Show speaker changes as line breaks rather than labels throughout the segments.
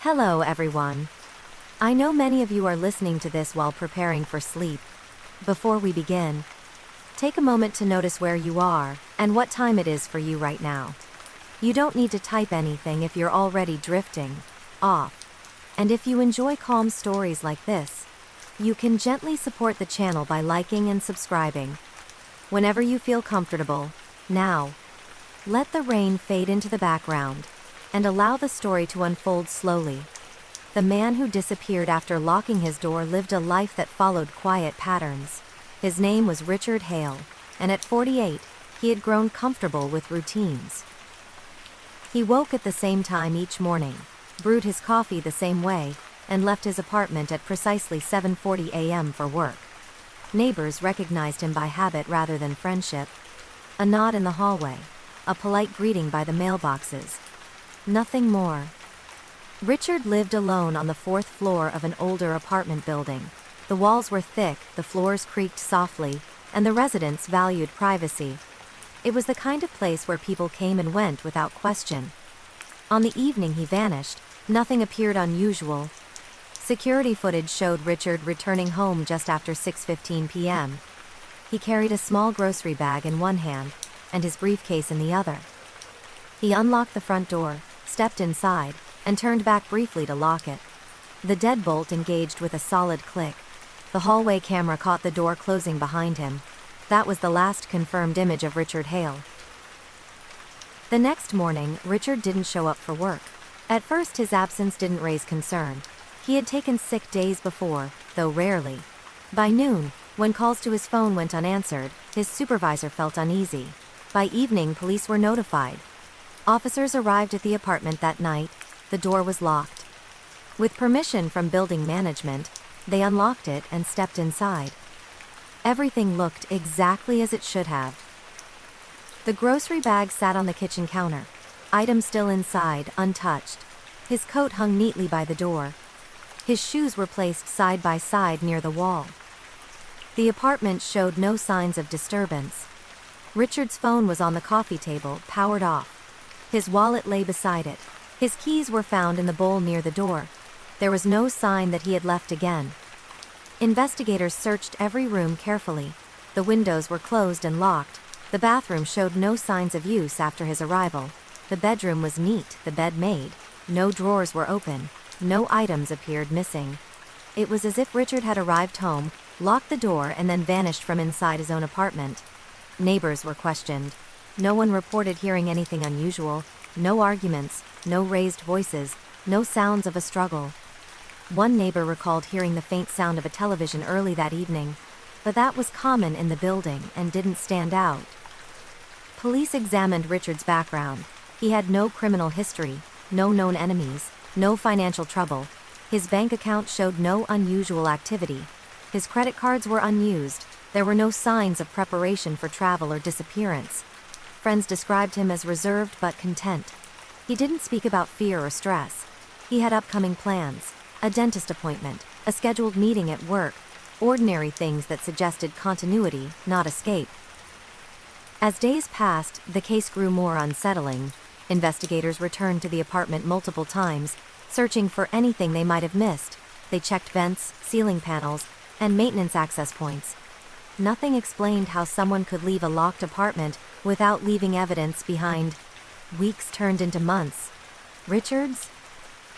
Hello, everyone. I know many of you are listening to this while preparing for sleep. Before we begin, take a moment to notice where you are and what time it is for you right now. You don't need to type anything if you're already drifting off. And if you enjoy calm stories like this, you can gently support the channel by liking and subscribing. Whenever you feel comfortable, now, let the rain fade into the background and allow the story to unfold slowly. The man who disappeared after locking his door lived a life that followed quiet patterns. His name was Richard Hale, and at 48, he had grown comfortable with routines. He woke at the same time each morning, brewed his coffee the same way, and left his apartment at precisely 7:40 a.m. for work. Neighbors recognized him by habit rather than friendship. A nod in the hallway, a polite greeting by the mailboxes. Nothing more. Richard lived alone on the fourth floor of an older apartment building. The walls were thick, the floors creaked softly, and the residents valued privacy. It was the kind of place where people came and went without question. On the evening he vanished, nothing appeared unusual. Security footage showed Richard returning home just after 6:15 p.m. He carried a small grocery bag in one hand, and his briefcase in the other. He unlocked the front door, stepped inside, and turned back briefly to lock it. The deadbolt engaged with a solid click. The hallway camera caught the door closing behind him. That was the last confirmed image of Richard Hale. The next morning, Richard didn't show up for work. At first his absence didn't raise concern. He had taken sick days before, though rarely. By noon, when calls to his phone went unanswered, his supervisor felt uneasy. By evening, police were notified. Officers arrived at the apartment that night. The door was locked. With permission from building management, they unlocked it and stepped inside. Everything looked exactly as it should have. The grocery bag sat on the kitchen counter, items still inside, untouched. His coat hung neatly by the door. His shoes were placed side by side near the wall. The apartment showed no signs of disturbance. Richard's phone was on the coffee table, powered off. His wallet lay beside it. His keys were found in the bowl near the door. There was no sign that he had left again. Investigators searched every room carefully. The windows were closed and locked. The bathroom showed no signs of use after his arrival. The bedroom was neat, the bed made. No drawers were open. No items appeared missing. It was as if Richard had arrived home, locked the door, and then vanished from inside his own apartment. Neighbors were questioned. No one reported hearing anything unusual. No arguments, no raised voices, no sounds of a struggle. One neighbor recalled hearing the faint sound of a television early that evening, but that was common in the building and didn't stand out. Police examined Richard's background. He had no criminal history, no known enemies, no financial trouble. His bank account showed no unusual activity. His credit cards were unused. There were no signs of preparation for travel or disappearance. Friends described him as reserved but content. He didn't speak about fear or stress. He had upcoming plans, a dentist appointment, a scheduled meeting at work, ordinary things that suggested continuity, not escape. As days passed, the case grew more unsettling. Investigators returned to the apartment multiple times, searching for anything they might have missed. They checked vents, ceiling panels, and maintenance access points. Nothing explained how someone could leave a locked apartment without leaving evidence behind. Weeks turned into months. Richard's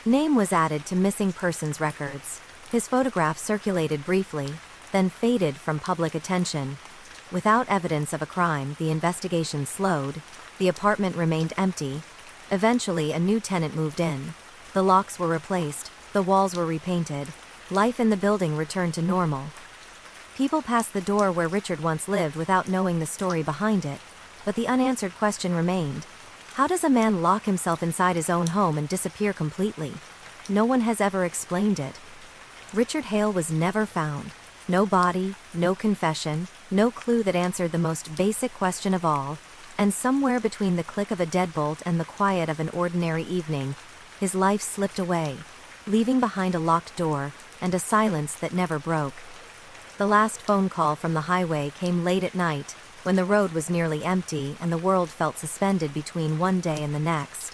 name was added to missing persons records. His photograph circulated briefly, then faded from public attention. Without evidence of a crime, the investigation slowed. The apartment remained empty. Eventually, a new tenant moved in. The locks were replaced. The walls were repainted. Life in the building returned to normal. People passed the door where Richard once lived without knowing the story behind it. But the unanswered question remained. How does a man lock himself inside his own home and disappear completely? No one has ever explained it. Richard Hale was never found. No body, no confession, no clue that answered the most basic question of all. And somewhere between the click of a deadbolt and the quiet of an ordinary evening, his life slipped away, leaving behind a locked door and a silence that never broke. The last phone call from the highway came late at night, when the road was nearly empty and the world felt suspended between one day and the next.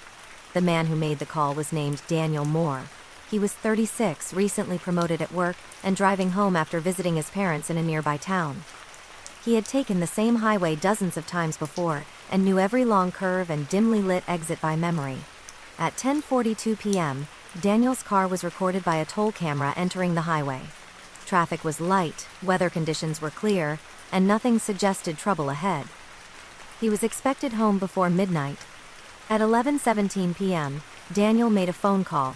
The man who made the call was named Daniel Moore. He was 36, recently promoted at work, and driving home after visiting his parents in a nearby town. He had taken the same highway dozens of times before, and knew every long curve and dimly lit exit by memory. At 10:42 p.m., Daniel's car was recorded by a toll camera entering the highway. Traffic was light, weather conditions were clear, and nothing suggested trouble ahead. He was expected home before midnight. At 11:17 p.m., Daniel made a phone call.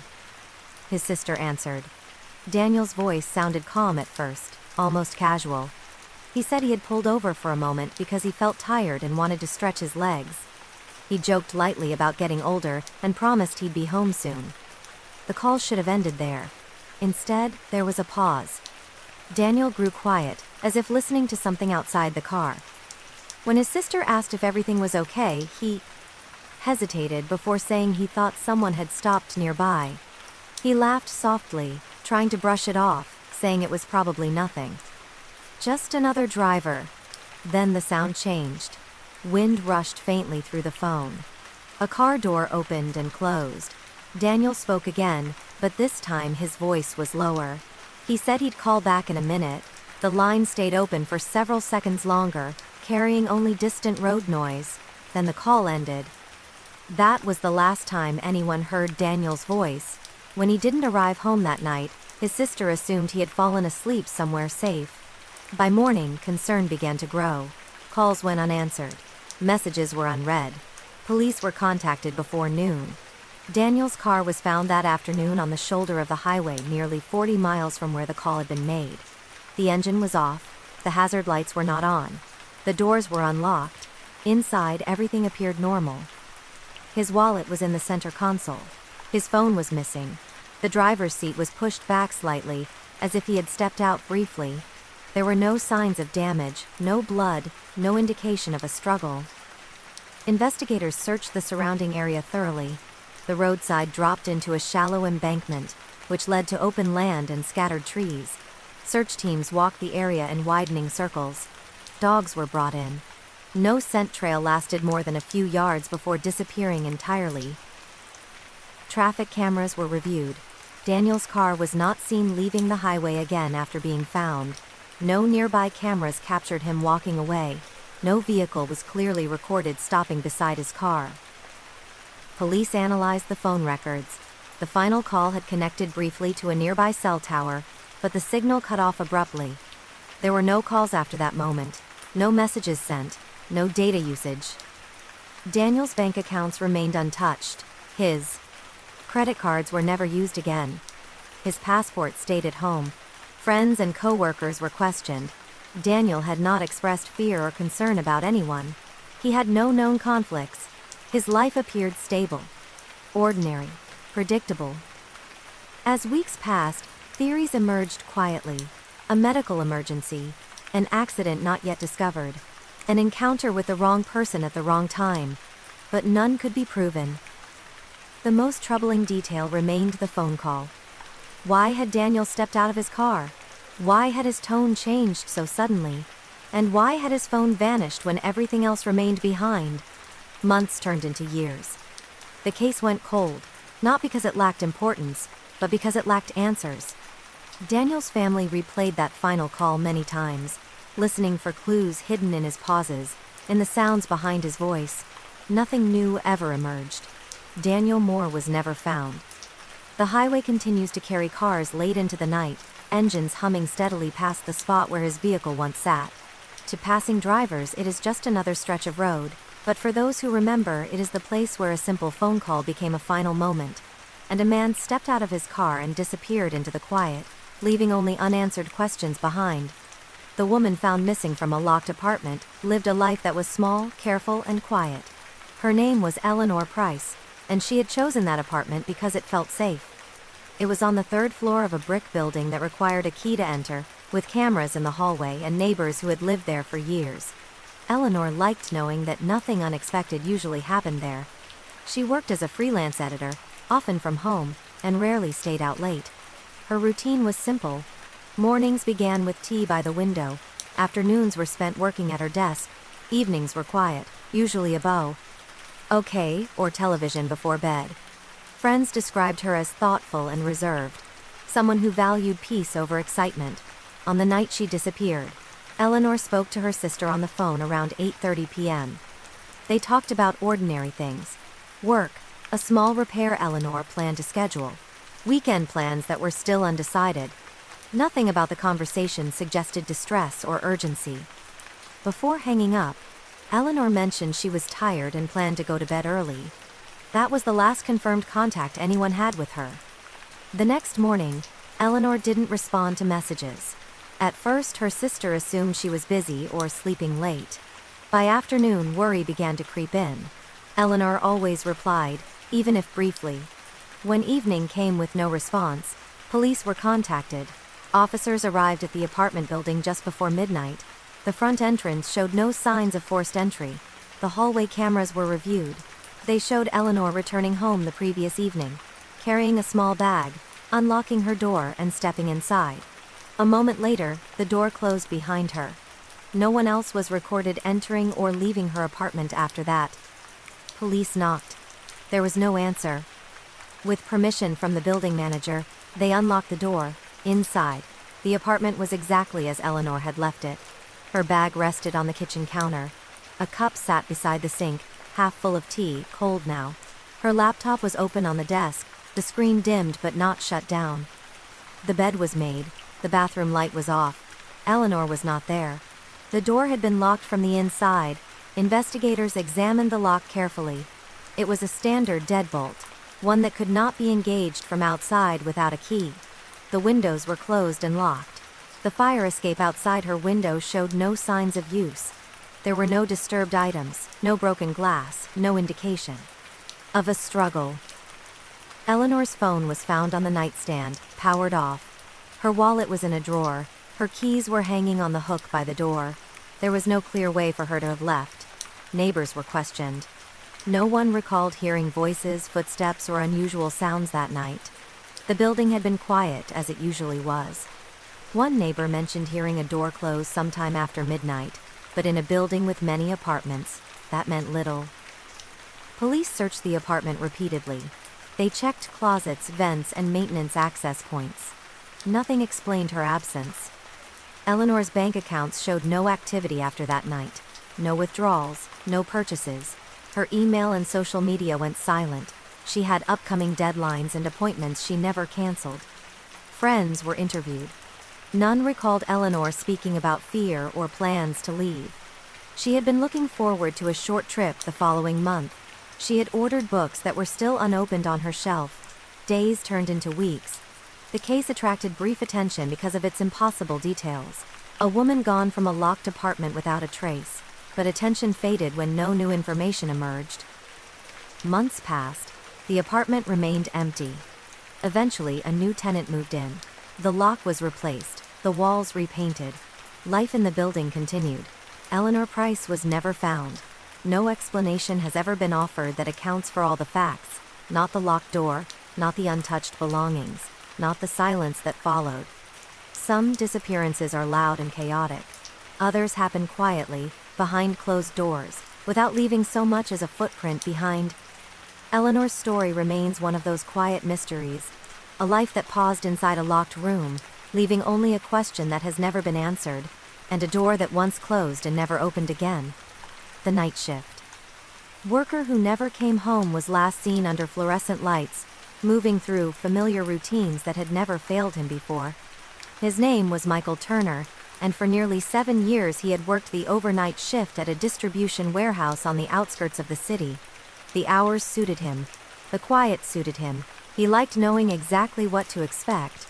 His sister answered. Daniel's voice sounded calm at first, almost casual. He said he had pulled over for a moment because he felt tired and wanted to stretch his legs. He joked lightly about getting older and promised he'd be home soon. The call should have ended there. Instead, there was a pause. Daniel grew quiet, as if listening to something outside the car. When his sister asked if everything was okay, he hesitated before saying he thought someone had stopped nearby. He laughed softly, trying to brush it off, saying it was probably nothing. Just another driver. Then the sound changed. Wind rushed faintly through the phone. A car door opened and closed. Daniel spoke again, but this time his voice was lower. He said he'd call back in a minute. The line stayed open for several seconds longer, carrying only distant road noise. Then the call ended. That was the last time anyone heard Daniel's voice. When he didn't arrive home that night, his sister assumed he had fallen asleep somewhere safe. By morning, concern began to grow. Calls went unanswered. Messages were unread. Police were contacted before noon. Daniel's car was found that afternoon on the shoulder of the highway nearly 40 miles from where the call had been made. The engine was off. The hazard lights were not on. The doors were unlocked. Inside, everything appeared normal. His wallet was in the center console. His phone was missing. The driver's seat was pushed back slightly, as if he had stepped out briefly. There were no signs of damage, no blood, no indication of a struggle. Investigators searched the surrounding area thoroughly. The roadside dropped into a shallow embankment, which led to open land and scattered trees. Search teams walked the area in widening circles. Dogs were brought in. No scent trail lasted more than a few yards before disappearing entirely. Traffic cameras were reviewed. Daniel's car was not seen leaving the highway again after being found. No nearby cameras captured him walking away. No vehicle was clearly recorded stopping beside his car. Police analyzed the phone records. The final call had connected briefly to a nearby cell tower, but the signal cut off abruptly. There were no calls after that moment, no messages sent, no data usage. Daniel's bank accounts remained untouched. His credit cards were never used again. His passport stayed at home. Friends and co-workers were questioned. Daniel had not expressed fear or concern about anyone. He had no known conflicts. His life appeared stable, ordinary, predictable. As weeks passed, theories emerged quietly. A medical emergency, an accident not yet discovered, an encounter with the wrong person at the wrong time, but none could be proven. The most troubling detail remained the phone call. Why had Daniel stepped out of his car? Why had his tone changed so suddenly? And why had his phone vanished when everything else remained behind? Months turned into years. The case went cold, not because it lacked importance, but because it lacked answers. Daniel's family replayed that final call many times, listening for clues hidden in his pauses, in the sounds behind his voice. Nothing new ever emerged. Daniel Moore was never found. The highway continues to carry cars late into the night, engines humming steadily past the spot where his vehicle once sat. To passing drivers, it is just another stretch of road, but for those who remember, it is the place where a simple phone call became a final moment, and a man stepped out of his car and disappeared into the quiet, leaving only unanswered questions behind. The woman found missing from a locked apartment lived a life that was small, careful, and quiet. Her name was Eleanor Price, and she had chosen that apartment because it felt safe. It was on the third floor of a brick building that required a key to enter, with cameras in the hallway and neighbors who had lived there for years. Eleanor liked knowing that nothing unexpected usually happened there. She worked as a freelance editor, often from home, and rarely stayed out late. Her routine was simple. Mornings began with tea by the window, afternoons were spent working at her desk, evenings were quiet, usually a bow, okay, or television before bed. Friends described her as thoughtful and reserved, someone who valued peace over excitement. On the night she disappeared, Eleanor spoke to her sister on the phone around 8:30 p.m. They talked about ordinary things. Work, a small repair Eleanor planned to schedule, weekend plans that were still undecided. Nothing about the conversation suggested distress or urgency. Before hanging up, Eleanor mentioned she was tired and planned to go to bed early. That was the last confirmed contact anyone had with her. The next morning, Eleanor didn't respond to messages. At first, her sister assumed she was busy or sleeping late. By afternoon, worry began to creep in. Eleanor always replied, even if briefly. When evening came with no response, police were contacted. Officers arrived at the apartment building just before midnight. The front entrance showed no signs of forced entry. The hallway cameras were reviewed. They showed Eleanor returning home the previous evening, carrying a small bag, unlocking her door and stepping inside. A moment later, the door closed behind her. No one else was recorded entering or leaving her apartment after that. Police knocked. There was no answer. With permission from the building manager, they unlocked the door. Inside, the apartment was exactly as Eleanor had left it. Her bag rested on the kitchen counter. A cup sat beside the sink, half full of tea, cold now. Her laptop was open on the desk, the screen dimmed but not shut down. The bed was made. The bathroom light was off. Eleanor was not there. The door had been locked from the inside. Investigators examined the lock carefully. It was a standard deadbolt, one that could not be engaged from outside without a key. The windows were closed and locked. The fire escape outside her window showed no signs of use. There were no disturbed items, no broken glass, no indication of a struggle. Eleanor's phone was found on the nightstand, powered off. Her wallet was in a drawer. Her keys were hanging on the hook by the door. There was no clear way for her to have left. Neighbors were questioned. No one recalled hearing voices, footsteps, or unusual sounds that night. The building had been quiet, as it usually was. One neighbor mentioned hearing a door close sometime after midnight, but in a building with many apartments, that meant little. Police searched the apartment repeatedly. They checked closets, vents, and maintenance access points. Nothing explained her absence. Eleanor's bank accounts showed no activity after that night. No withdrawals, no purchases. Her email and social media went silent. She had upcoming deadlines and appointments she never canceled. Friends were interviewed. None recalled Eleanor speaking about fear or plans to leave. She had been looking forward to a short trip the following month. She had ordered books that were still unopened on her shelf. Days turned into weeks. The case attracted brief attention because of its impossible details. A woman gone from a locked apartment without a trace, but attention faded when no new information emerged. Months passed. The apartment remained empty. Eventually, a new tenant moved in. The lock was replaced, the walls repainted. Life in the building continued. Eleanor Price was never found. No explanation has ever been offered that accounts for all the facts. Not the locked door, not the untouched belongings, not the silence that followed. Some disappearances are loud and chaotic. Others happen quietly, behind closed doors, without leaving so much as a footprint behind. Eleanor's story remains one of those quiet mysteries. A life that paused inside a locked room, leaving only a question that has never been answered, and a door that once closed and never opened again. The night shift. Worker who never came home was last seen under fluorescent lights, moving through familiar routines that had never failed him before. His name was Michael Turner, and for nearly 7 years he had worked the overnight shift at a distribution warehouse on the outskirts of the city. The hours suited him. The quiet suited him. He liked knowing exactly what to expect.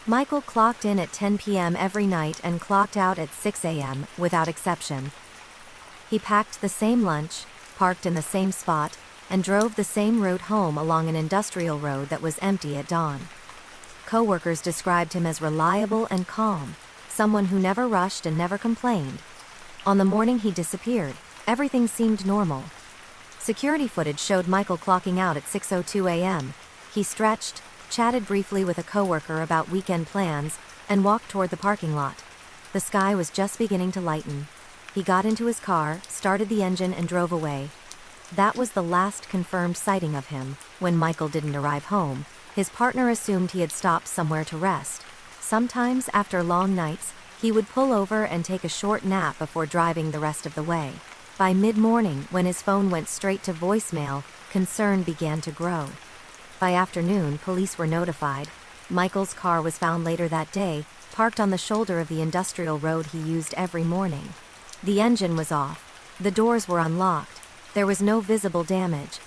Michael clocked in at 10 p.m. every night and clocked out at 6 a.m., without exception. He packed the same lunch, parked in the same spot, and drove the same route home along an industrial road that was empty at dawn. Coworkers described him as reliable and calm, someone who never rushed and never complained. On the morning he disappeared, everything seemed normal. Security footage showed Michael clocking out at 6:02 a.m. He stretched, chatted briefly with a coworker about weekend plans, and walked toward the parking lot. The sky was just beginning to lighten. He got into his car, started the engine, and drove away. That was the last confirmed sighting of him. When Michael didn't arrive home, his partner assumed he had stopped somewhere to rest. Sometimes, after long nights, he would pull over and take a short nap before driving the rest of the way. By mid-morning, when his phone went straight to voicemail, concern began to grow. By afternoon, police were notified. Michael's car was found later that day, parked on the shoulder of the industrial road he used every morning. The engine was off. The doors were unlocked. There was no visible damage.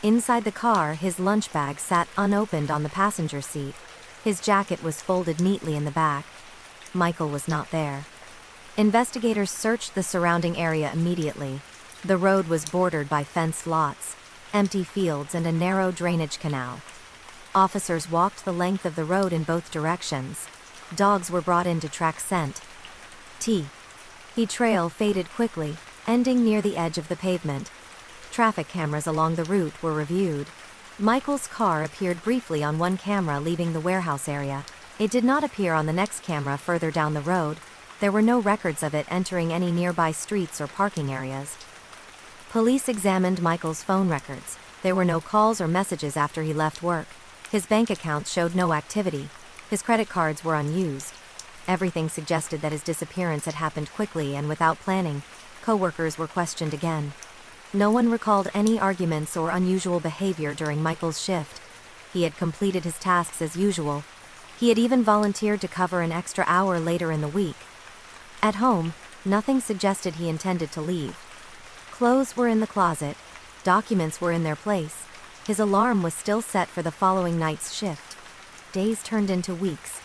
Inside the car, his lunch bag sat unopened on the passenger seat. His jacket was folded neatly in the back. Michael was not there. Investigators searched the surrounding area immediately. The road was bordered by fenced lots, empty fields, and a narrow drainage canal. Officers walked the length of the road in both directions. Dogs were brought in to track scent. The trail faded quickly, ending near the edge of the pavement. Traffic cameras along the route were reviewed. Michael's car appeared briefly on one camera leaving the warehouse area. It did not appear on the next camera further down the road. There were no records of it entering any nearby streets or parking areas. Police examined Michael's phone records. There were no calls or messages after he left work. His bank accounts showed no activity. His credit cards were unused. Everything suggested that his disappearance had happened quickly and without planning. Co-workers were questioned again. No one recalled any arguments or unusual behavior during Michael's shift. He had completed his tasks as usual. He had even volunteered to cover an extra hour later in the week. At home, nothing suggested he intended to leave. Clothes were in the closet. Documents were in their place. His alarm was still set for the following night's shift. Days turned into weeks.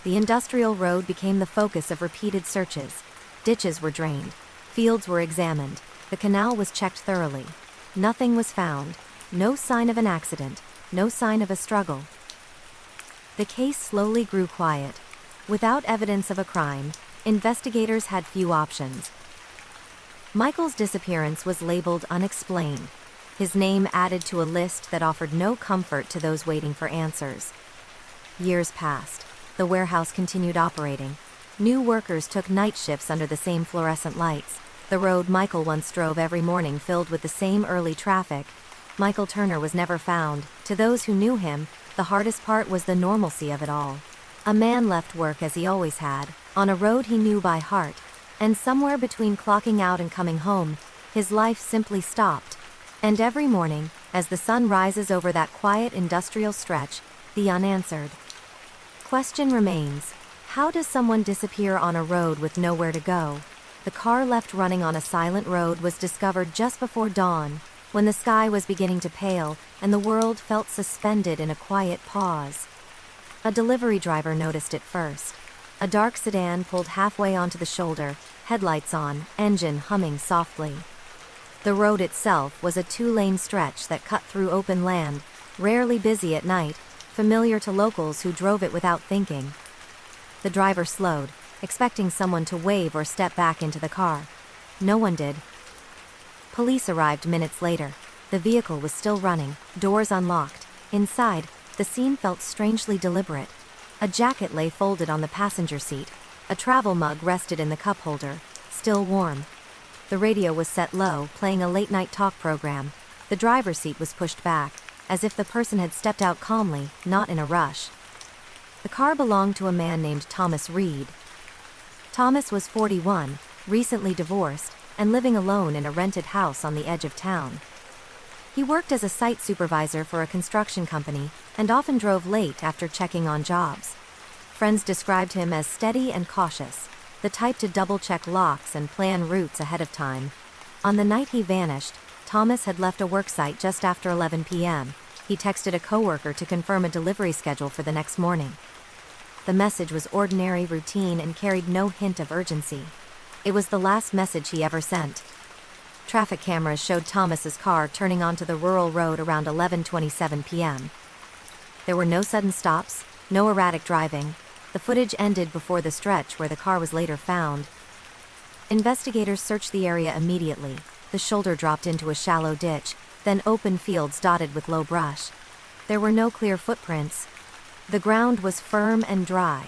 The industrial road became the focus of repeated searches. Ditches were drained. Fields were examined. The canal was checked thoroughly. Nothing was found. No sign of an accident. No sign of a struggle. The case slowly grew quiet. Without evidence of a crime, investigators had few options. Michael's disappearance was labeled unexplained. His name added to a list that offered no comfort to those waiting for answers. Years passed. The warehouse continued operating. New workers took night shifts under the same fluorescent lights. The road Michael once drove every morning filled with the same early traffic. Michael Turner was never found. To those who knew him, the hardest part was the normalcy of it all. A man left work as he always had, on a road he knew by heart, and somewhere between clocking out and coming home, his life simply stopped. And every morning, as the sun rises over that quiet industrial stretch, the unanswered question remains: how does someone disappear on a road with nowhere to go? The car left running on a silent road was discovered just before dawn, when the sky was beginning to pale and the world felt suspended in a quiet pause. A delivery driver noticed it first. A dark sedan pulled halfway onto the shoulder, headlights on, engine humming softly. The road itself was a two-lane stretch that cut through open land, rarely busy at night, familiar to locals who drove it without thinking. The driver slowed, expecting someone to wave or step back into the car. No one did. Police arrived minutes later. The vehicle was still running, doors unlocked. Inside, the scene felt strangely deliberate. A jacket lay folded on the passenger seat. A travel mug rested in the cup holder, still warm. The radio was set low, playing a late-night talk program. The driver's seat was pushed back, as if the person had stepped out calmly, not in a rush. The car belonged to a man named Thomas Reed. Thomas was 41, recently divorced, and living alone in a rented house on the edge of town. He worked as a site supervisor for a construction company, and often drove late after checking on jobs. Friends described him as steady and cautious, the type to double-check locks and plan routes ahead of time. On the night he vanished, Thomas had left a worksite just after 11 p.m. He texted a coworker to confirm a delivery schedule for the next morning. The message was ordinary, routine, and carried no hint of urgency. It was the last message he ever sent. Traffic cameras showed Thomas's car turning onto the rural road around 11:27 p.m. There were no sudden stops, no erratic driving. The footage ended before the stretch where the car was later found. Investigators searched the area immediately. The shoulder dropped into a shallow ditch, then open fields dotted with low brush. There were no clear footprints. The ground was firm and dry.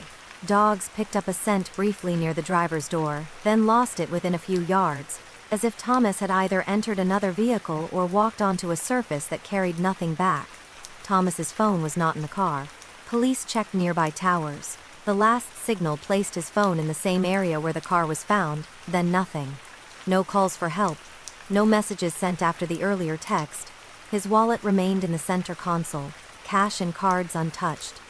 Dogs picked up a scent briefly near the driver's door, then lost it within a few yards. as if Thomas had either entered another vehicle or walked onto a surface that carried nothing back. Thomas's phone was not in the car. Police checked nearby towers. The last signal placed his phone in the same area where the car was found, then nothing. No calls for help. No messages sent after the earlier text. His wallet remained in the center console, cash and cards untouched.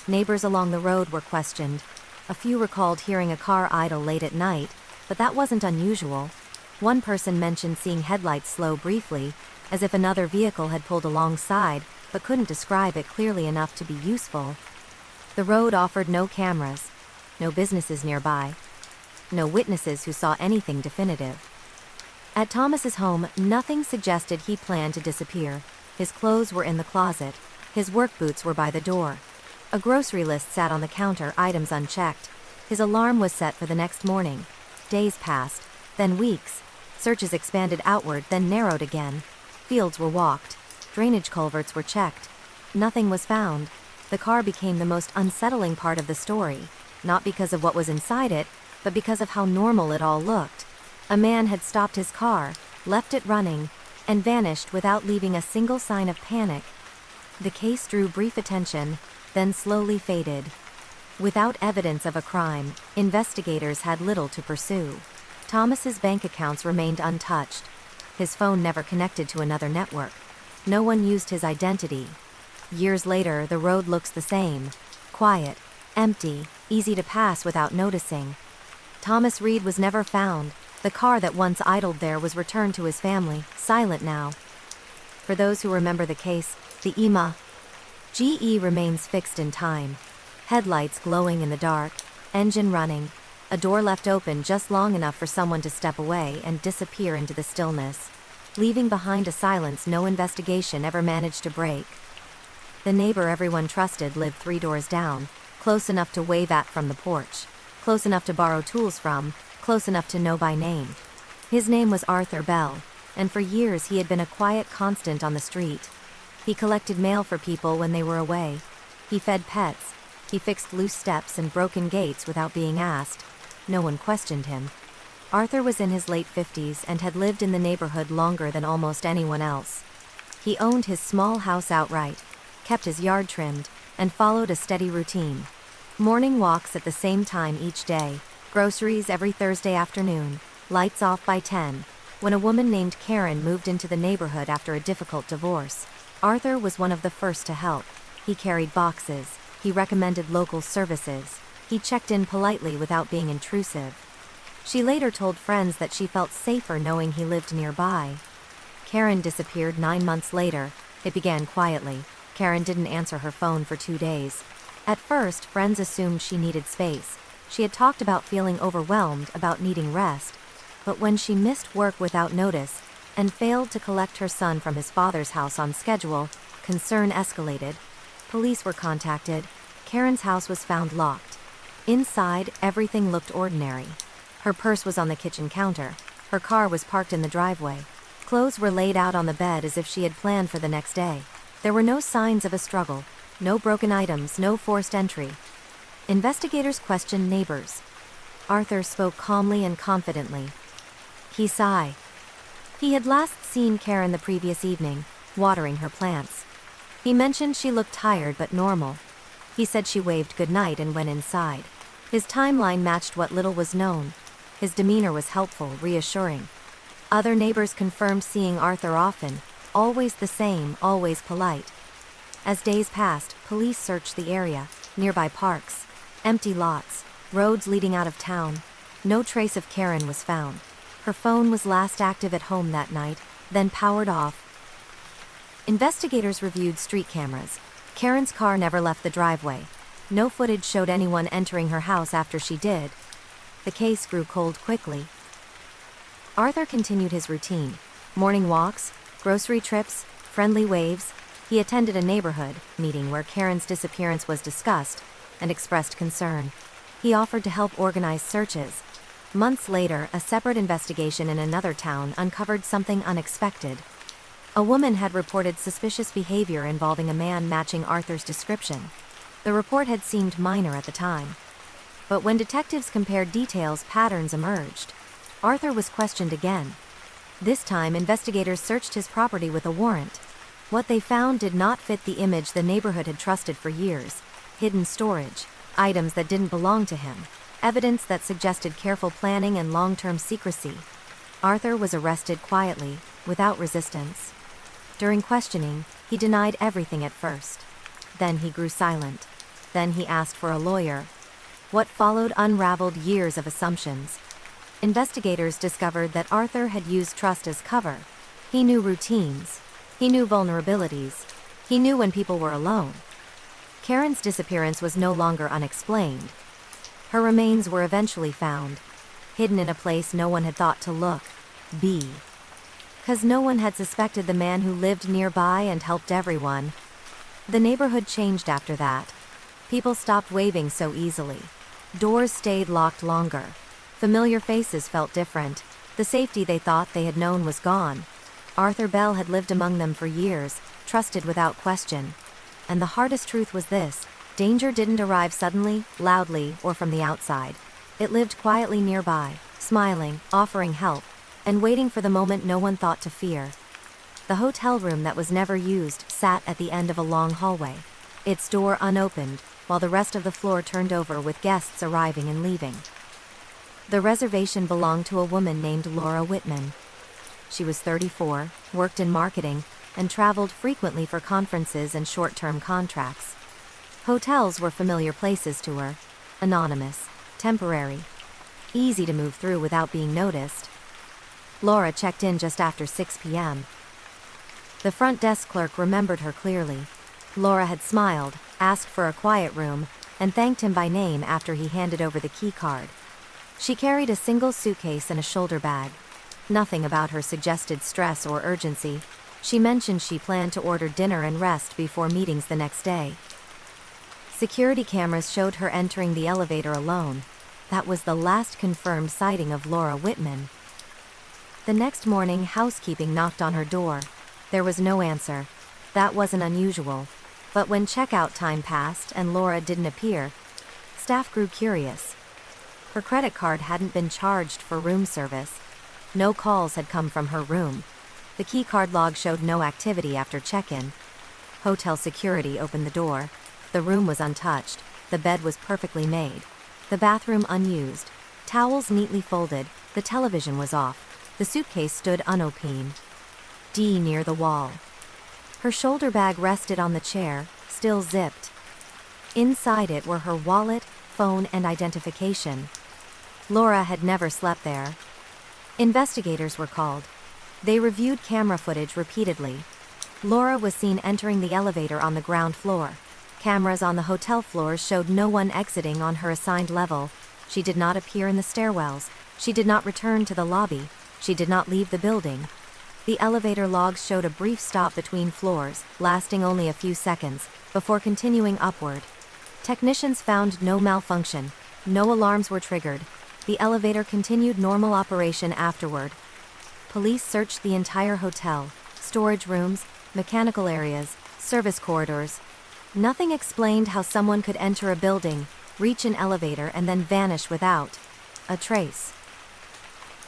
Neighbors along the road were questioned. A few recalled hearing a car idle late at night, but that wasn't unusual. One person mentioned seeing headlights slow briefly, as if another vehicle had pulled alongside, but couldn't describe it clearly enough to be useful. The road offered no cameras, no businesses nearby, no witnesses who saw anything definitive. At Thomas's home, nothing suggested he planned to disappear. His clothes were in the closet. His work boots were by the door. A grocery list sat on the counter, items unchecked. His alarm was set for the next morning. Days passed, then weeks. Searches expanded outward, then narrowed again. Fields were walked. Drainage culverts were checked. Nothing was found. The car became the most unsettling part of the story, not because of what was inside it, but because of how normal it all looked. A man had stopped his car, left it running, and vanished without leaving a single sign of panic. The case drew brief attention, then slowly faded. Without evidence of a crime, investigators had little to pursue. Thomas's bank accounts remained untouched. His phone never connected to another network. No one used his identity. Years later, the road looks the same. Quiet, empty, easy to pass without noticing. Thomas Reed was never found. The car that once idled there was returned to his family, silent now. For those who remember the case, the EMA GE remains fixed in time. Headlights glowing in the dark, engine running, a door left open just long enough for someone to step away and disappear into the stillness, leaving behind a silence no investigation ever managed to break. The neighbor everyone trusted lived 3 doors down, close enough to wave at from the porch, close enough to borrow tools from, close enough to know by name. His name was Arthur Bell, and for years he had been a quiet constant on the street. He collected mail for people when they were away. He fed pets. He fixed loose steps and broken gates without being asked. No one questioned him. Arthur was in his late 50s and had lived in the neighborhood longer than almost anyone else. He owned his small house outright, kept his yard trimmed, and followed a steady routine. Morning walks at the same time each day, groceries every Thursday afternoon, lights off by 10. When a woman named Karen moved into the neighborhood after a difficult divorce, Arthur was one of the first to help. He carried boxes. He recommended local services. He checked in politely without being intrusive. She later told friends that she felt safer knowing he lived nearby. Karen disappeared 9 months later. It began quietly. Karen didn't answer her phone for 2 days. At first, friends assumed she needed space. She had talked about feeling overwhelmed, about needing rest. But when she missed work without notice, and failed to collect her son from his father's house on schedule, concern escalated. Police were contacted. Karen's house was found locked. Inside, everything looked ordinary. Her purse was on the kitchen counter. Her car was parked in the driveway. Clothes were laid out on the bed as if she had planned for the next day. There were no signs of a struggle. No broken items, no forced entry. Investigators questioned neighbors. Arthur spoke calmly and confidently. He sighed. He had last seen Karen the previous evening, watering her plants. He mentioned she looked tired but normal. He said she waved goodnight and went inside. His timeline matched what little was known. His demeanor was helpful, reassuring. Other neighbors confirmed seeing Arthur often, always the same, always polite. As days passed, police searched the area, nearby parks, empty lots, roads leading out of town. No trace of Karen was found. Her phone was last active at home that night, then powered off. Investigators reviewed street cameras. Karen's car never left the driveway. No footage showed anyone entering her house after she did. The case grew cold quickly. Arthur continued his routine. Morning walks, grocery trips, friendly waves. He attended a neighborhood meeting where Karen's disappearance was discussed and expressed concern. He offered to help organize searches. Months later, a separate investigation in another town uncovered something unexpected. A woman had reported suspicious behavior involving a man matching Arthur's description. The report had seemed minor at the time. But when detectives compared details, patterns emerged. Arthur was questioned again. This time, investigators searched his property with a warrant. What they found did not fit the image the neighborhood had trusted for years. Hidden storage, items that didn't belong to him, evidence that suggested careful planning and long-term secrecy. Arthur was arrested quietly, without resistance. During questioning, he denied everything at first. Then he grew silent. Then he asked for a lawyer. What followed unraveled years of assumptions. Investigators discovered that Arthur had used trust as cover. He knew routines. He knew vulnerabilities. He knew when people were alone. Karen's disappearance was no longer unexplained. Her remains were eventually found, hidden in a place no one had thought to look. Because no one had suspected the man who lived nearby and helped everyone. The neighborhood changed after that. People stopped waving so easily. Doors stayed locked longer. Familiar faces felt different. The safety they thought they had known was gone. Arthur Bell had lived among them for years, trusted without question. And the hardest truth was this: danger didn't arrive suddenly, loudly, or from the outside. It lived quietly nearby, smiling, offering help, and waiting for the moment no one thought to fear. The hotel room that was never used sat at the end of a long hallway, its door unopened, while the rest of the floor turned over with guests arriving and leaving. The reservation belonged to a woman named Laura Whitman. She was 34, worked in marketing, and traveled frequently for conferences and short-term contracts. Hotels were familiar places to her. Anonymous, temporary, easy to move through without being noticed. Laura checked in just after 6 p.m. The front desk clerk remembered her clearly. Laura had smiled, asked for a quiet room, and thanked him by name after he handed over the key card. She carried a single suitcase and a shoulder bag. Nothing about her suggested stress or urgency. She mentioned she planned to order dinner and rest before meetings the next day. Security cameras showed her entering the elevator alone. That was the last confirmed sighting of Laura Whitman. The next morning, housekeeping knocked on her door. There was no answer. That wasn't unusual. But when checkout time passed and Laura didn't appear, staff grew curious. Her credit card hadn't been charged for room service. No calls had come from her room. The key card log showed no activity after check-in. Hotel security opened the door. The room was untouched. The bed was perfectly made. The bathroom unused. Towels neatly folded. The television was off. The suitcase stood unopened. Near the wall. Her shoulder bag rested on the chair, still zipped. Inside it were her wallet, phone, and identification. Laura had never slept there. Investigators were called. They reviewed camera footage repeatedly. Laura was seen entering the elevator on the ground floor. Cameras on the hotel floors showed no one exiting on her assigned level. She did not appear in the stairwells. She did not return to the lobby. She did not leave the building. The elevator logs showed a brief stop between floors, lasting only a few seconds, before continuing upward. Technicians found no malfunction. No alarms were triggered. The elevator continued normal operation afterward. Police searched the entire hotel, storage rooms, mechanical areas, service corridors. Nothing explained how someone could enter a building, reach an elevator, and then vanish without a trace.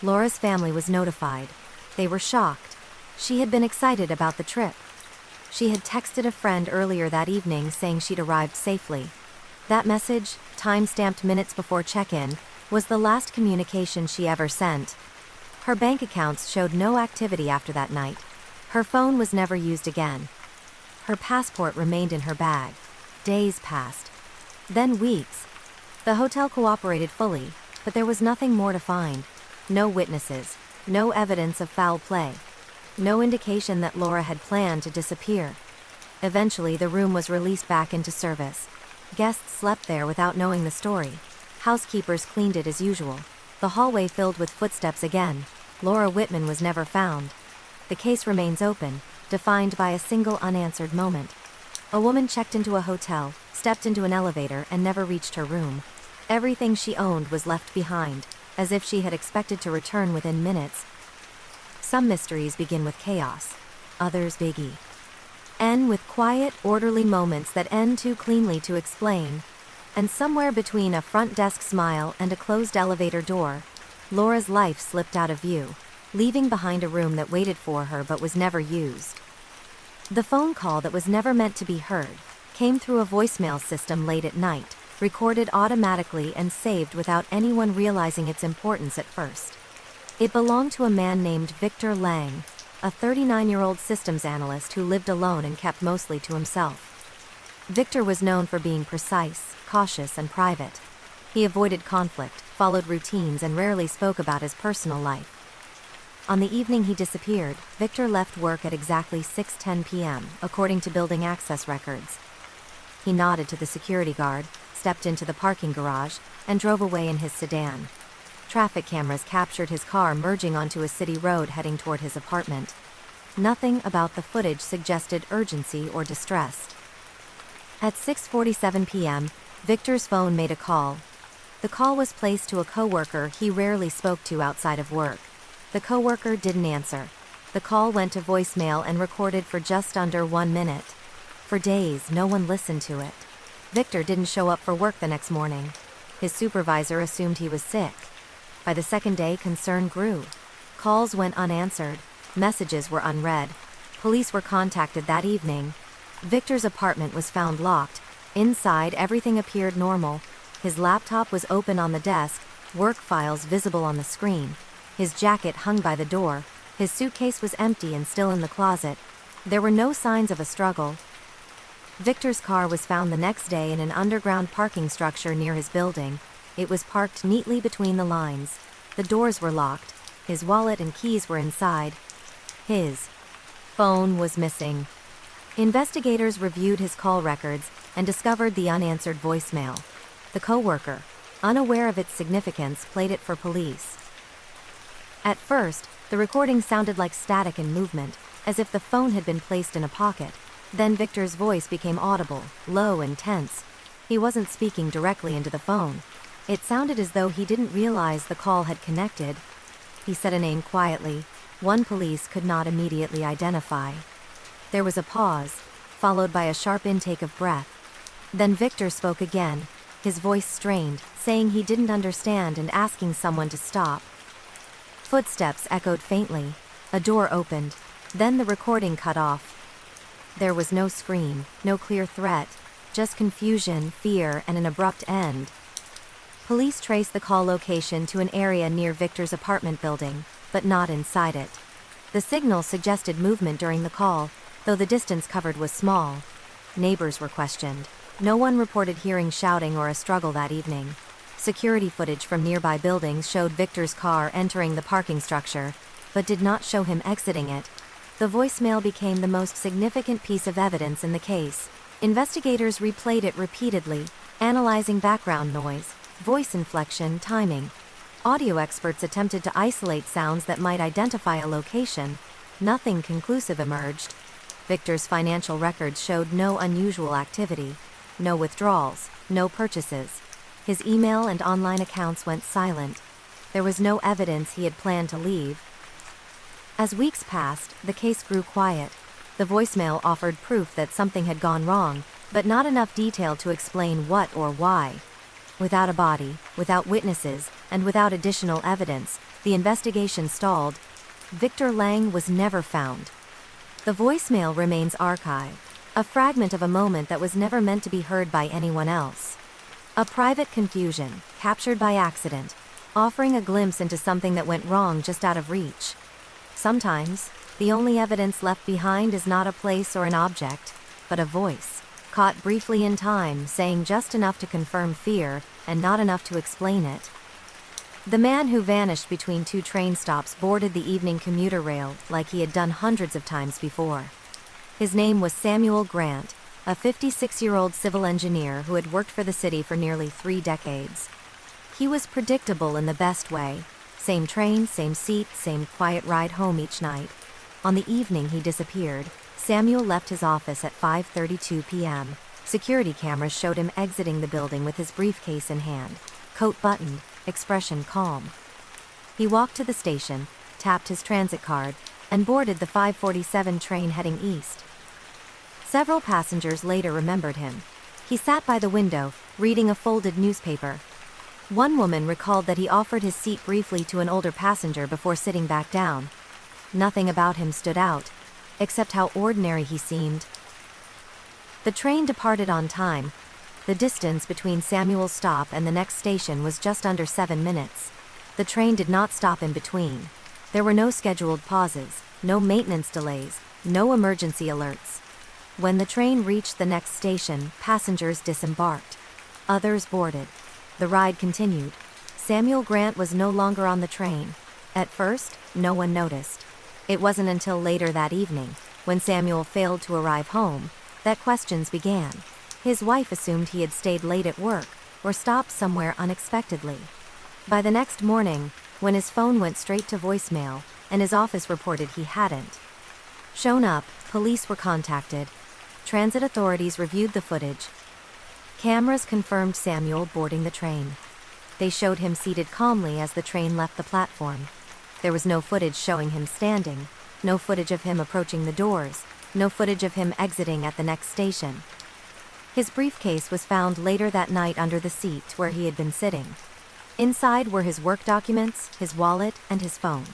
Laura's family was notified. They were shocked. She had been excited about the trip. She had texted a friend earlier that evening saying she'd arrived safely. That message, time-stamped minutes before check-in, was the last communication she ever sent. Her bank accounts showed no activity after that night. Her phone was never used again. Her passport remained in her bag. Days passed. Then weeks. The hotel cooperated fully, but there was nothing more to find. No witnesses. No evidence of foul play. No indication that Laura had planned to disappear. Eventually, the room was released back into service. Guests slept there without knowing the story. Housekeepers cleaned it as usual. The hallway filled with footsteps again. Laura Whitman was never found. The case remains open, defined by a single unanswered moment. A woman checked into a hotel, stepped into an elevator, and never reached her room. Everything she owned was left behind, as if she had expected to return within minutes. Some mysteries begin with chaos. Others biggie. End with quiet, orderly moments that end too cleanly to explain. And somewhere between a front desk smile and a closed elevator door, Laura's life slipped out of view. leaving behind a room that waited for her but was never used. The phone call that was never meant to be heard came through a voicemail system late at night, recorded automatically and saved without anyone realizing its importance at first. It belonged to a man named Victor Lang, a 39-year-old systems analyst who lived alone and kept mostly to himself. Victor was known for being precise, cautious, and private. He avoided conflict, followed routines, and rarely spoke about his personal life. On the evening he disappeared, Victor left work at exactly 6:10 p.m., according to building access records. He nodded to the security guard, stepped into the parking garage, and drove away in his sedan. Traffic cameras captured his car merging onto a city road heading toward his apartment. Nothing about the footage suggested urgency or distress. At 6:47 p.m., Victor's phone made a call. The call was placed to a coworker he rarely spoke to outside of work. The coworker didn't answer. The call went to voicemail and recorded for just under 1 minute. For days, no one listened to it. Victor didn't show up for work the next morning. His supervisor assumed he was sick. By the second day, concern grew. Calls went unanswered. Messages were unread. Police were contacted that evening. Victor's apartment was found locked. Inside, everything appeared normal. His laptop was open on the desk, work files visible on the screen. His jacket hung by the door. His suitcase was empty and still in the closet. There were no signs of a struggle. Victor's car was found the next day in an underground parking structure near his building. It was parked neatly between the lines. The doors were locked. His wallet and keys were inside. His phone was missing. Investigators reviewed his call records and discovered the unanswered voicemail. The coworker, unaware of its significance, played it for police. At first, the recording sounded like static and movement, as if the phone had been placed in a pocket. Then Victor's voice became audible, low and tense. He wasn't speaking directly into the phone. It sounded as though he didn't realize the call had connected. He said a name quietly, one police could not immediately identify. There was a pause, followed by a sharp intake of breath. Then Victor spoke again, his voice strained, saying he didn't understand and asking someone to stop. Footsteps echoed faintly. A door opened. Then the recording cut off. There was no scream, no clear threat, just confusion, fear, and an abrupt end. Police traced the call location to an area near Victor's apartment building, but not inside it. The signal suggested movement during the call, though the distance covered was small. Neighbors were questioned. No one reported hearing shouting or a struggle that evening. Security footage from nearby buildings showed Victor's car entering the parking structure, but did not show him exiting it. The voicemail became the most significant piece of evidence in the case. Investigators replayed it repeatedly, analyzing background noise, voice inflection, timing. Audio experts attempted to isolate sounds that might identify a location. Nothing conclusive emerged. Victor's financial records showed no unusual activity. No withdrawals, no purchases. His email and online accounts went silent. There was no evidence he had planned to leave. As weeks passed, the case grew quiet. The voicemail offered proof that something had gone wrong, but not enough detail to explain what or why. Without a body, without witnesses, and without additional evidence, the investigation stalled. Victor Lang was never found. The voicemail remains archived, a fragment of a moment that was never meant to be heard by anyone else. A private confusion, captured by accident, offering a glimpse into something that went wrong just out of reach. Sometimes, the only evidence left behind is not a place or an object, but a voice, caught briefly in time, saying just enough to confirm fear, and not enough to explain it. The man who vanished between two train stops boarded the evening commuter rail like he had done hundreds of times before. His name was Samuel Grant, a 56-year-old civil engineer who had worked for the city for nearly 3 decades. He was predictable in the best way. Same train, same seat, same quiet ride home each night. On the evening he disappeared, Samuel left his office at 5:32 p.m. Security cameras showed him exiting the building with his briefcase in hand, coat buttoned, expression calm. He walked to the station, tapped his transit card, and boarded the 5:47 train heading east. Several passengers later remembered him. He sat by the window, reading a folded newspaper. One woman recalled that he offered his seat briefly to an older passenger before sitting back down. Nothing about him stood out, except how ordinary he seemed. The train departed on time. The distance between Samuel's stop and the next station was just under 7 minutes. The train did not stop in between. There were no scheduled pauses, no maintenance delays, no emergency alerts. When the train reached the next station, passengers disembarked. Others boarded. The ride continued. Samuel Grant was no longer on the train. At first, no one noticed. It wasn't until later that evening, when Samuel failed to arrive home, that questions began. His wife assumed he had stayed late at work, or stopped somewhere unexpectedly. By the next morning, when his phone went straight to voicemail, and his office reported he hadn't shown up, police were contacted. Transit authorities reviewed the footage. Cameras confirmed Samuel boarding the train. They showed him seated calmly as the train left the platform. There was no footage showing him standing, no footage of him approaching the doors, no footage of him exiting at the next station. His briefcase was found later that night under the seat where he had been sitting. Inside were his work documents, his wallet, and his phone.